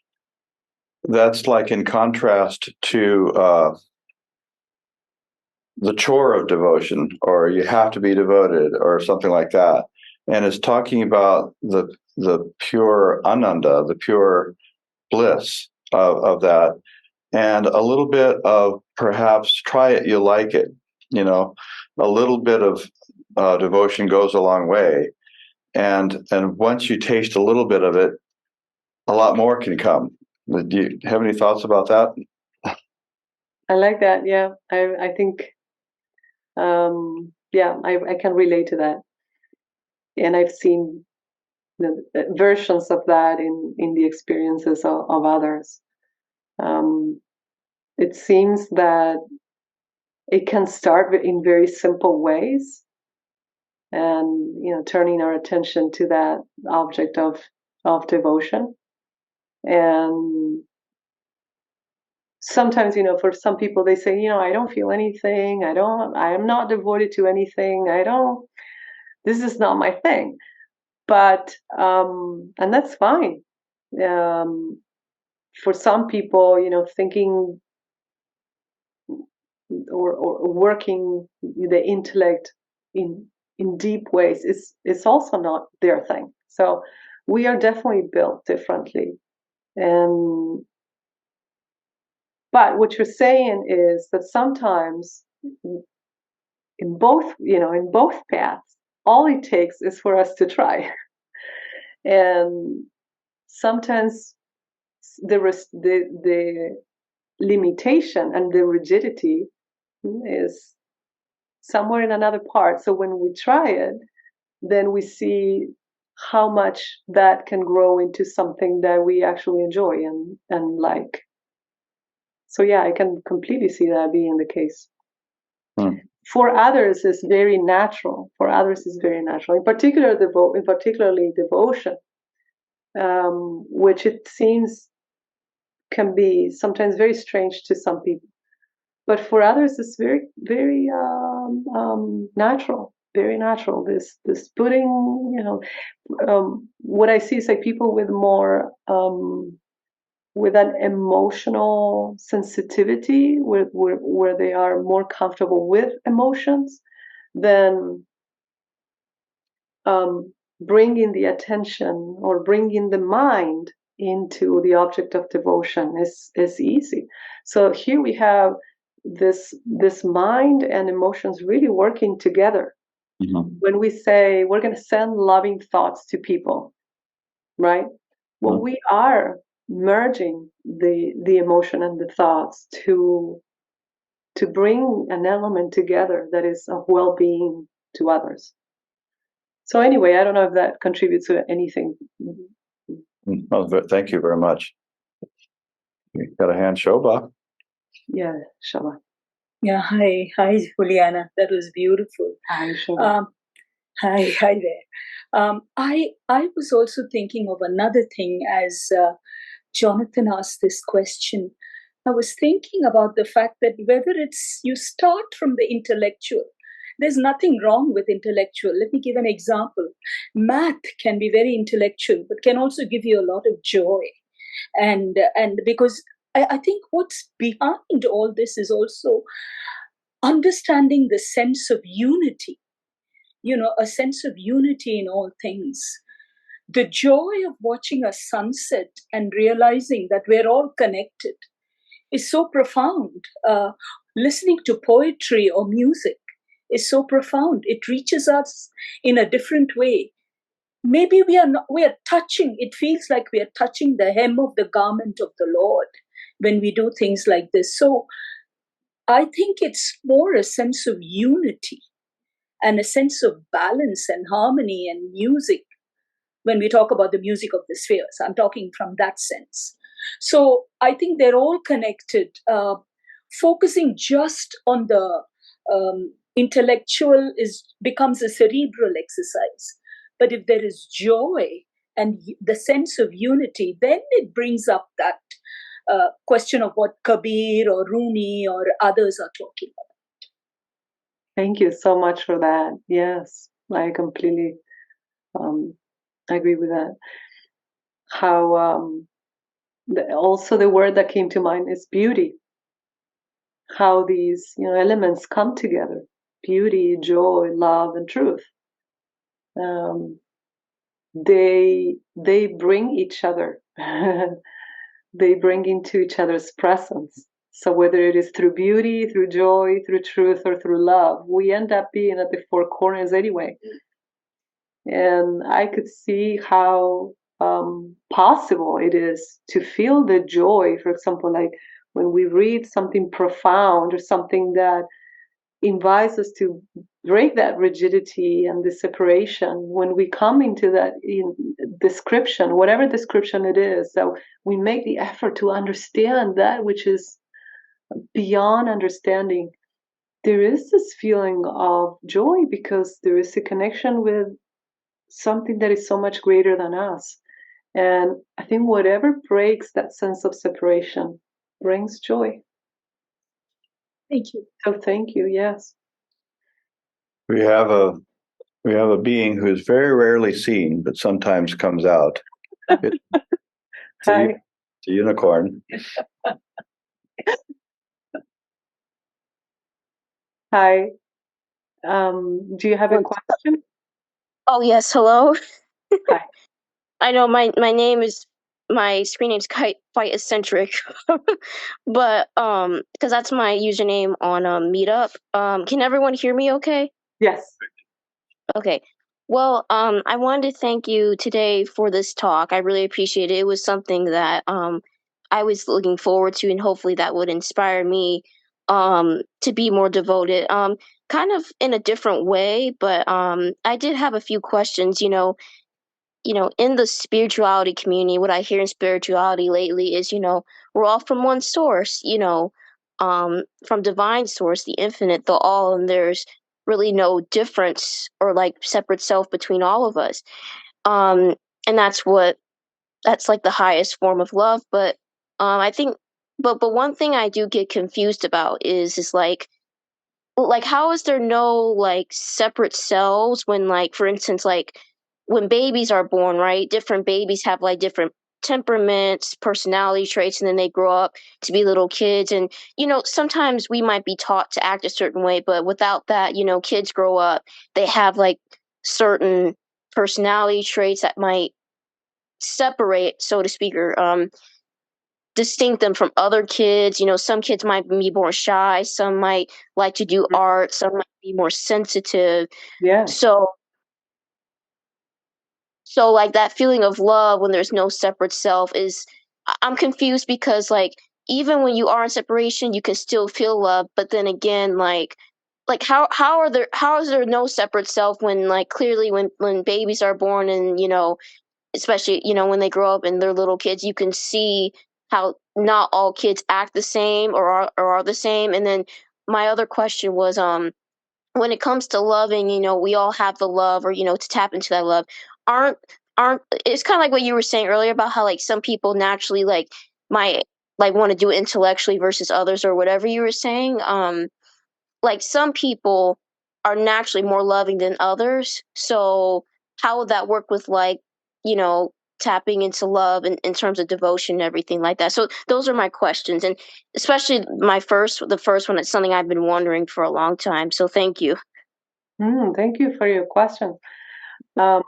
that's like in contrast to the chore of devotion, or you have to be devoted, or something like that. And it's talking about the pure ananda, the pure bliss of that, and a little bit of perhaps try it, you like it. A little bit of devotion goes a long way, and once you taste a little bit of it, a lot more can come. Do you have any thoughts about that? I like that. Yeah, I think. Yeah, I can relate to that, and I've seen the versions of that in the experiences of others. It seems that it can start in very simple ways, and turning our attention to that object of devotion. And sometimes, for some people, they say, I don't feel anything, I am not devoted to anything, this is not my thing. But and that's fine. For some people, thinking or working the intellect in deep ways is also not their thing. So we are definitely built differently. And but what you're saying is that sometimes in both paths, all it takes is for us to try. And sometimes the limitation and the rigidity is somewhere in another part. So when we try it, then we see how much that can grow into something that we actually enjoy and like. So yeah, I can completely see that being the case. For others, it's very natural. In particularly devotion, which it seems can be sometimes very strange to some people. But for others, it's very, very natural. Very natural. This putting, what I see is like people with more with an emotional sensitivity, where they are more comfortable with emotions, then bringing the attention or bringing the mind into the object of devotion is easy. So here we have this mind and emotions really working together. Mm-hmm. When we say we're going to send loving thoughts to people, right? Well, we are merging the emotion and the thoughts to bring an element together that is of well-being to others. So anyway, I don't know if that contributes to anything. Oh, thank you very much. You got a hand, Shobha? Yeah, Shobha. Yeah, hi, Juliana. That was beautiful. Hi, Shobha. Hi there. I was also thinking of another thing as Jonathan asked this question. I was thinking about the fact that whether it's you start from the intellectual, there's nothing wrong with intellectual. Let me give an example. Math can be very intellectual, but can also give you a lot of joy, and because I think what's behind all this is also understanding the sense of unity, a sense of unity in all things. The joy of watching a sunset and realizing that we're all connected is so profound. Listening to poetry or music is so profound. It reaches us in a different way. Maybe we are touching, it feels like we are touching the hem of the garment of the Lord when we do things like this. So I think it's more a sense of unity and a sense of balance and harmony and music. When we talk about the music of the spheres, I'm talking from that sense. So I think they're all connected. Focusing just on the intellectual becomes a cerebral exercise. But if there is joy and the sense of unity, then it brings up that question of what Kabir or Rumi or others are talking about. Thank you so much for that. Yes, I completely agree with that. How also the word that came to mind is beauty. How these elements come together: beauty, joy, love, and truth. They bring each other. They bring into each other's presence. So whether it is through beauty, through joy, through truth, or through love, we end up being at the four corners anyway. And I could see how possible it is to feel the joy, for example, like when we read something profound or something that invites us to break that rigidity and the separation. When we come into that description, whatever description it is, so we make the effort to understand that which is beyond understanding. There is this feeling of joy because there is a connection with something that is so much greater than us. And I think whatever breaks that sense of separation brings joy. Thank you. So thank you. Yes. We have a being who is very rarely seen, but sometimes comes out. It's Hi. a unicorn. Hi. Do you have a question? Oh yes, hello. Hi. I know my screen name's quite eccentric, but because that's my username on Meetup. Can everyone hear me? Okay. Yes. Okay. Well, I wanted to thank you today for this talk. I really appreciate it. It was something that I was looking forward to, and hopefully that would inspire me to be more devoted. Kind of in a different way, but I did have a few questions. In the spirituality community, what I hear in spirituality lately is, we're all from one source, from divine source, the infinite, the all, and there's really no difference or like separate self between all of us. Um, and that's like the highest form of love. But I think, but one thing I do get confused about is like how is there no like separate cells when, like, for instance, like when babies are born, right? Different babies have like different temperaments, personality traits, and then they grow up to be little kids. And sometimes we might be taught to act a certain way, but without that, kids grow up, they have like certain personality traits that might separate, so to speak, or distinct them from other kids. Some kids might be more shy, some might like to do art, some might be more sensitive. Yeah. So like that feeling of love when there's no separate self is, I'm confused because like even when you are in separation, you can still feel love, but then again, like how is there no separate self when like clearly when babies are born and especially when they grow up and they're little kids, you can see how not all kids act the same or are the same. And then my other question was when it comes to loving, we all have the love, or to tap into that love. Aren't aren't It's kind of like what you were saying earlier about how like some people naturally like might like want to do it intellectually versus others, or whatever you were saying. Like some people are naturally more loving than others. So how would that work with like, you know, tapping into love in terms of devotion and everything like that? So those are my questions. And especially the first one, it's something I've been wondering for a long time. So thank you. Thank you for your question. Um,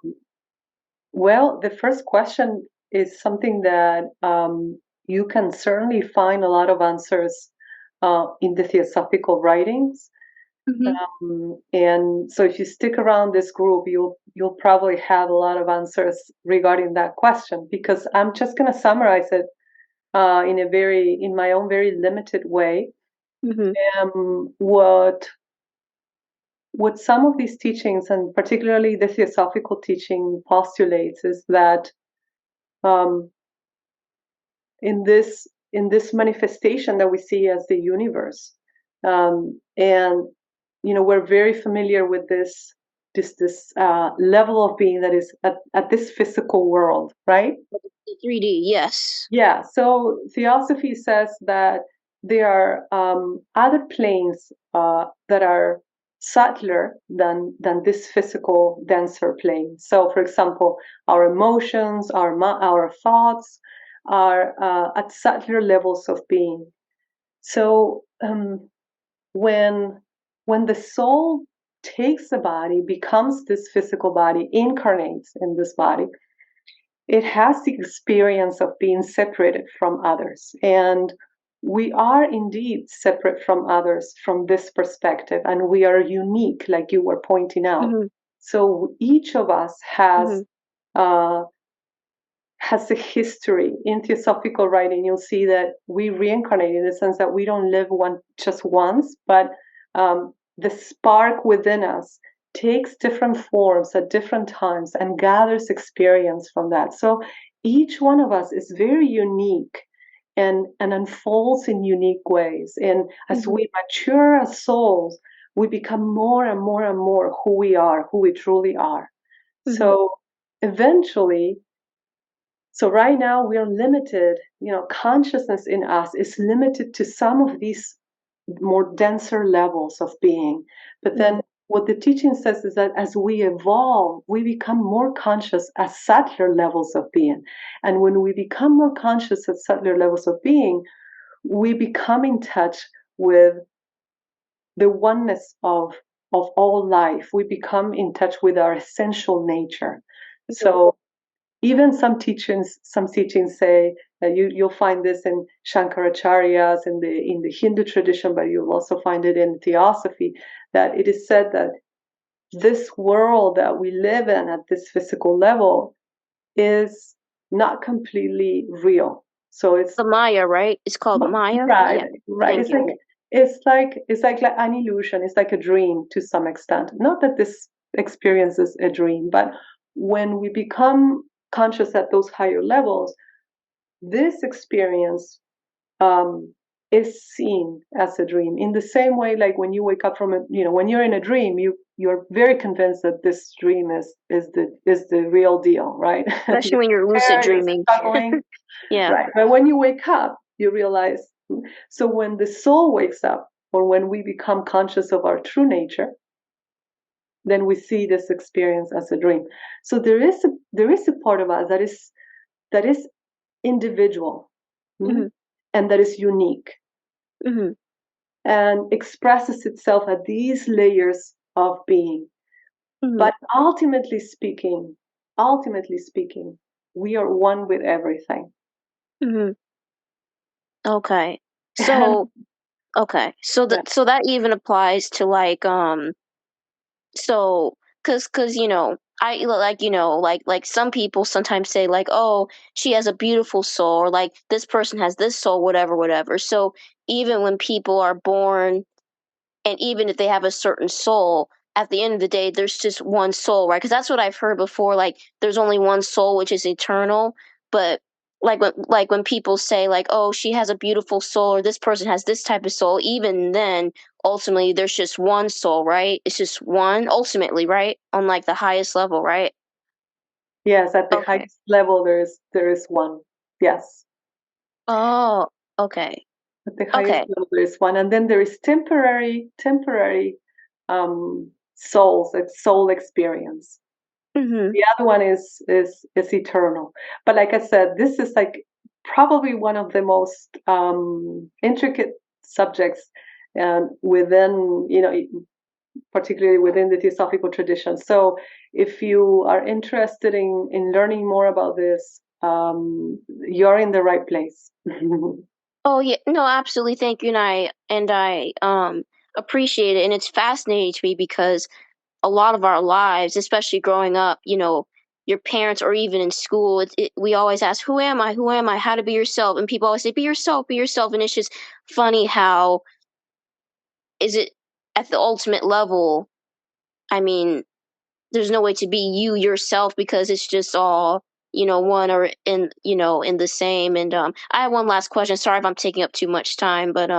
well, the first question is something that you can certainly find a lot of answers in the theosophical writings. Hmm. And so if you stick around this group, you'll probably have a lot of answers regarding that question, because I'm just going to summarize it in my own very limited way. Hmm. What some of these teachings, and particularly the theosophical teaching, postulates is that um, in this manifestation that we see as the universe, and we're very familiar with this level of being that is at this physical world, right? The 3D, yes. Yeah. So theosophy says that there are other planes that are subtler than this physical denser plane. So, for example, our emotions, our thoughts are at subtler levels of being. So when when the soul takes a body, becomes this physical body, incarnates in this body, it has the experience of being separated from others. And we are indeed separate from others from this perspective, and we are unique, like you were pointing out. Hmm. So each of us Hmm. uh, has a history. In theosophical writing, you'll see that we reincarnate in the sense that we don't live just once, but the spark within us takes different forms at different times and gathers experience from that. So each one of us is very unique and unfolds in unique ways. And as Hmm. we mature as souls, we become more and more and more who we are, who we truly are. Hmm. So eventually, so right now we are limited, consciousness in us is limited to some of these more denser levels of being. But then what the teaching says is that as we evolve, we become more conscious at subtler levels of being. And when we become more conscious at subtler levels of being, we become in touch with the oneness of all life. We become in touch with our essential nature. So even some teachings say that you'll find this in Shankaracharyas in the Hindu tradition, but you'll also find it in theosophy, that it is said that this world that we live in at this physical level is not completely real. So it's The Maya, right? It's called Maya. right, Yeah. right. Thank It's you. like it's like an illusion. It's like a dream to some extent. Not that this experience is a dream, but when we become conscious at those higher levels, this experience is seen as a dream. In the same way, like when you wake up from when you're in a dream, you're very convinced that this dream is the real deal, right? Especially when you're lucid You're dreaming. struggling, Yeah. right? But when you wake up, you realize. So when the soul wakes up, or when we become conscious of our true nature, then we see this experience as a dream. So there is a part of us that is individual, Hmm. and that is unique, Hmm. and expresses itself at these layers of being. Hmm. But ultimately speaking, we are one with everything. Hmm. Okay. And So okay. So yeah, that even applies to like so cuz I like like some people sometimes say like, oh, she has a beautiful soul, or like this person has this soul, whatever, whatever. So even when people are born, and even if they have a certain soul, at the end of the day there's just one soul, right? Because that's what I've heard before, like there's only one soul which is eternal. But like when people say like, oh, she has a beautiful soul, or this person has this type of soul, even then ultimately there's just one soul, right? It's just one ultimately, right? On like the highest level, right? Yes, at the Okay. highest level, there is one. Yes, Oh, okay. at the highest Okay. level, there is one, and then there is temporary souls, like soul experience. Mm-hmm. The other one is eternal. But like I said, this is like probably one of the most intricate subjects within, particularly within the Theosophical tradition. So if you are interested in learning more about this, you're in the right place. Oh yeah, no, absolutely. Thank you, and I appreciate it, and it's fascinating to me because a lot of our lives, especially growing up, your parents or even in school, we always ask, "Who am I? Who am I? How to be yourself?" And people always say, "Be yourself, be yourself." And it's just funny how is it at the ultimate level? I mean, there's no way to be you yourself because it's just all one or in the same. And I have one last question. Sorry if I'm taking up too much time, but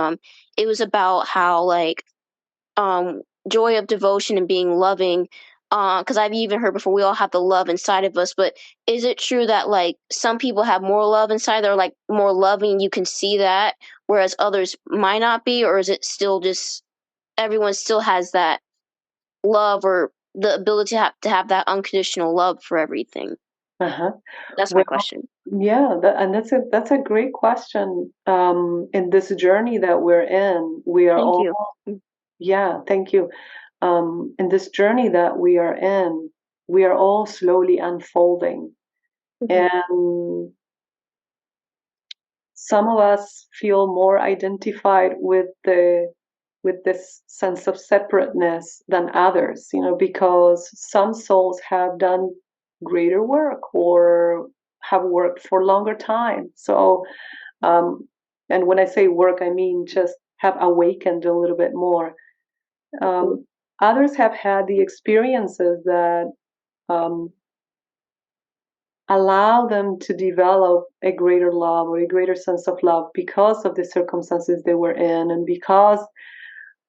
it was about how like um joy of devotion and being loving, because I've even heard before we all have the love inside of us, but is it true that like some people have more love inside, they're like more loving, you can see that, whereas others might not be, or is it still just everyone still has that love or the ability to have that unconditional love for everything? Uh-huh. That's my Well, question. yeah, and that's a great question. In this journey that we're in, we are Thank all, you. yeah, thank you. In this journey that we are in, we are all slowly unfolding. Mm-hmm. And some of us feel more identified with this sense of separateness than others, because some souls have done greater work or have worked for longer time. So, and when I say work, I mean just have awakened a little bit more. Um, Others have had the experiences that um, allow them to develop a greater love or a greater sense of love because of the circumstances they were in and because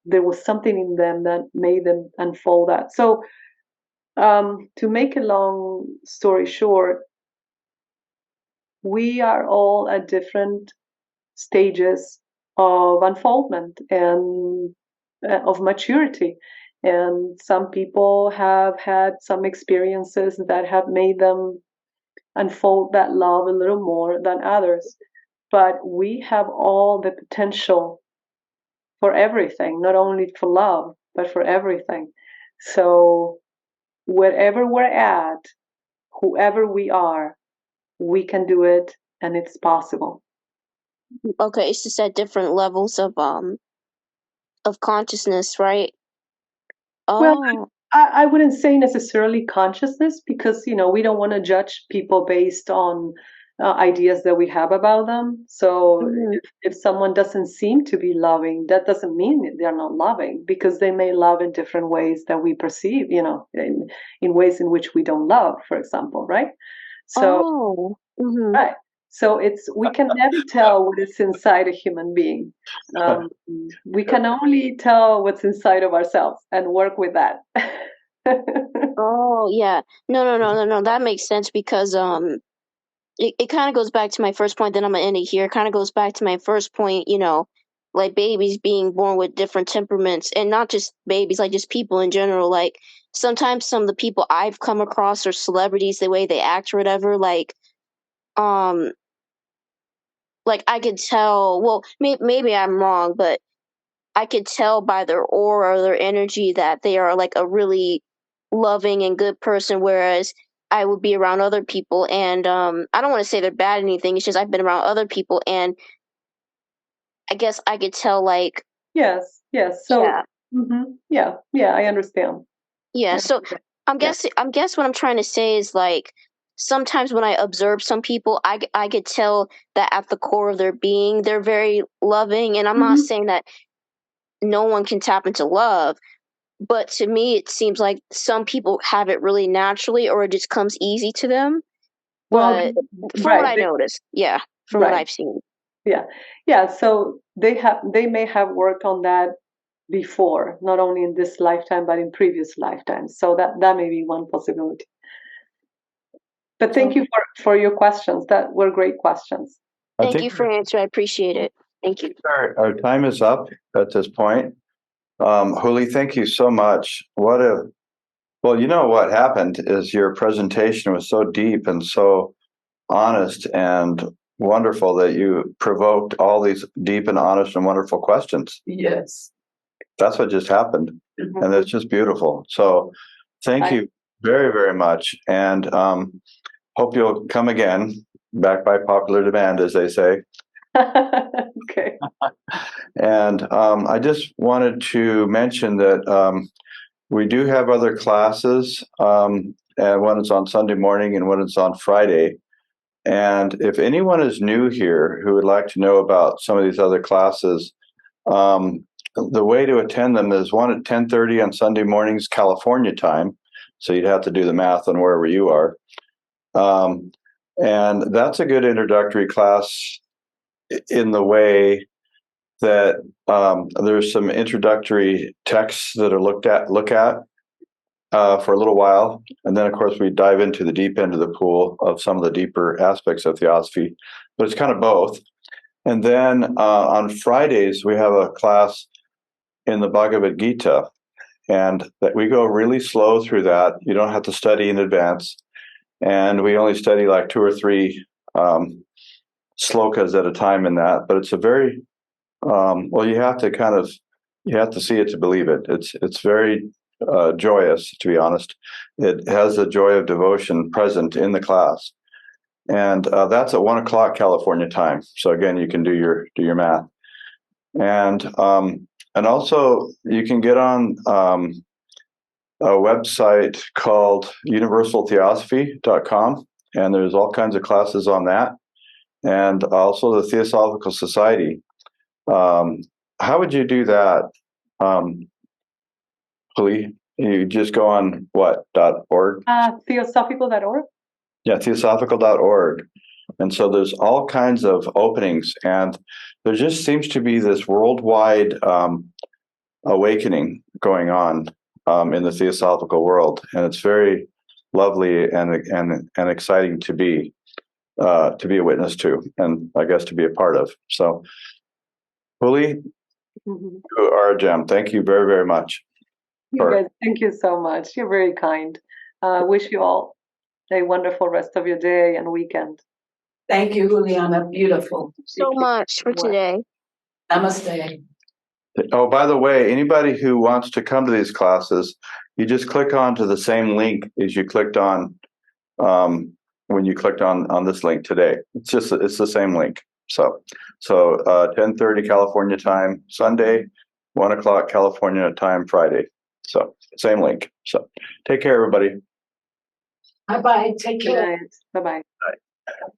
there was something in them that made them unfold that. So, to make a long story short, we are all at different stages of unfoldment and of maturity. And some people have had some experiences that have made them unfold that love a little more than others. But we have all the potential for everything, not only for love, but for everything. So, wherever we're at, whoever we are, we can do it and it's possible. Okay, it's just at different levels of consciousness, right? Well, Oh. I wouldn't say necessarily consciousness because, we don't want to judge people based on ideas that we have about them. So Hmm. if someone doesn't seem to be loving, that doesn't mean that they're not loving because they may love in different ways that we perceive, in ways in which we don't love, for example, right? So, Oh. Hmm. right. So we can never tell what is inside a human being. Um, we can only tell what's inside of ourselves and work with that. Oh yeah. No. That makes sense because it kind of goes back to my first point. Then I'm gonna end it here. It kind of goes back to my first point. Like babies being born with different temperaments, and not just babies, like just people in general. Like sometimes some of the people I've come across or celebrities, the way they act or whatever, um, like I could tell. Well, maybe I'm wrong, but I could tell by their aura or their energy that they are like a really loving and good person, whereas I would be around other people and I don't want to say they're bad at anything, it's just I've been around other people and I guess I could tell like Yes, yes. So, yeah. yeah, yeah, I understand. Yeah, I so understand. I'm Yeah. guessing I'm guess what I'm trying to say is like sometimes when I observe some people, I could tell that at the core of their being, they're very loving, and I'm not Mhm. saying that no one can tap into love. But to me, it seems like some people have it really naturally, or it just comes easy to them. Well, But from what right, I noticed, yeah, from what right. I've seen. Yeah. Yeah. So they may have worked on that before, not only in this lifetime, but in previous lifetimes. So that may be one possibility. But thank you for your questions. That were great questions. I Thank think you for your answer. I appreciate it. Thank you. our time is up at this point. Huli, thank you so much. Well, you know what happened is your presentation was so deep and so honest and wonderful that you provoked all these deep and honest and wonderful questions. Yes. That's what just happened. And it's just beautiful. So thank you very, very much. And hope you'll come again, back by popular demand, as they say. Okay. And I just wanted to mention that we do have other classes, and one is on Sunday morning and one is on Friday. And if anyone is new here who would like to know about some of these other classes, the way to attend them is one at 10:30 on Sunday mornings, California time. So you'd have to do the math on wherever you are. And that's a good introductory class in the way that there's some introductory texts that are look at for a little while. And then, of course, we dive into the deep end of the pool of some of the deeper aspects of theosophy, but it's kind of both. And then on Fridays, we have a class in the Bhagavad Gita, and that we go really slow through that. You don't have to study in advance. And we only study like 2 or 3 slokas at a time in that. But it's a very, well, you have to see it to believe it. It's very joyous, to be honest. It has the joy of devotion present in the class. And that's at 1 o'clock California time. So again, you can do your math. And also you can get on a website called universaltheosophy.com, and there's all kinds of classes on that. And also the Theosophical Society. How would you do that? Huli, you just go on .org? Theosophical.org? Yeah, theosophical.org. And so there's all kinds of openings, and there just seems to be this worldwide awakening going on in the theosophical world, and it's very lovely and exciting to be a witness to, and I guess to be a part of. So, Huli, you are a gem. Thank you very, very much. You guys, thank you so much. You're very kind. Wish you all a wonderful rest of your day and weekend. Thank you, Juliana. Beautiful. So much for today. Namaste. Oh, by the way, anybody who wants to come to these classes, you just click onto the same link as you clicked on when you clicked on this link today. It's the same link. So 10:30 California time Sunday, 1 o'clock California time Friday. So same link. So take care, everybody. Bye-bye. Take Good care. night. Bye-bye. Bye.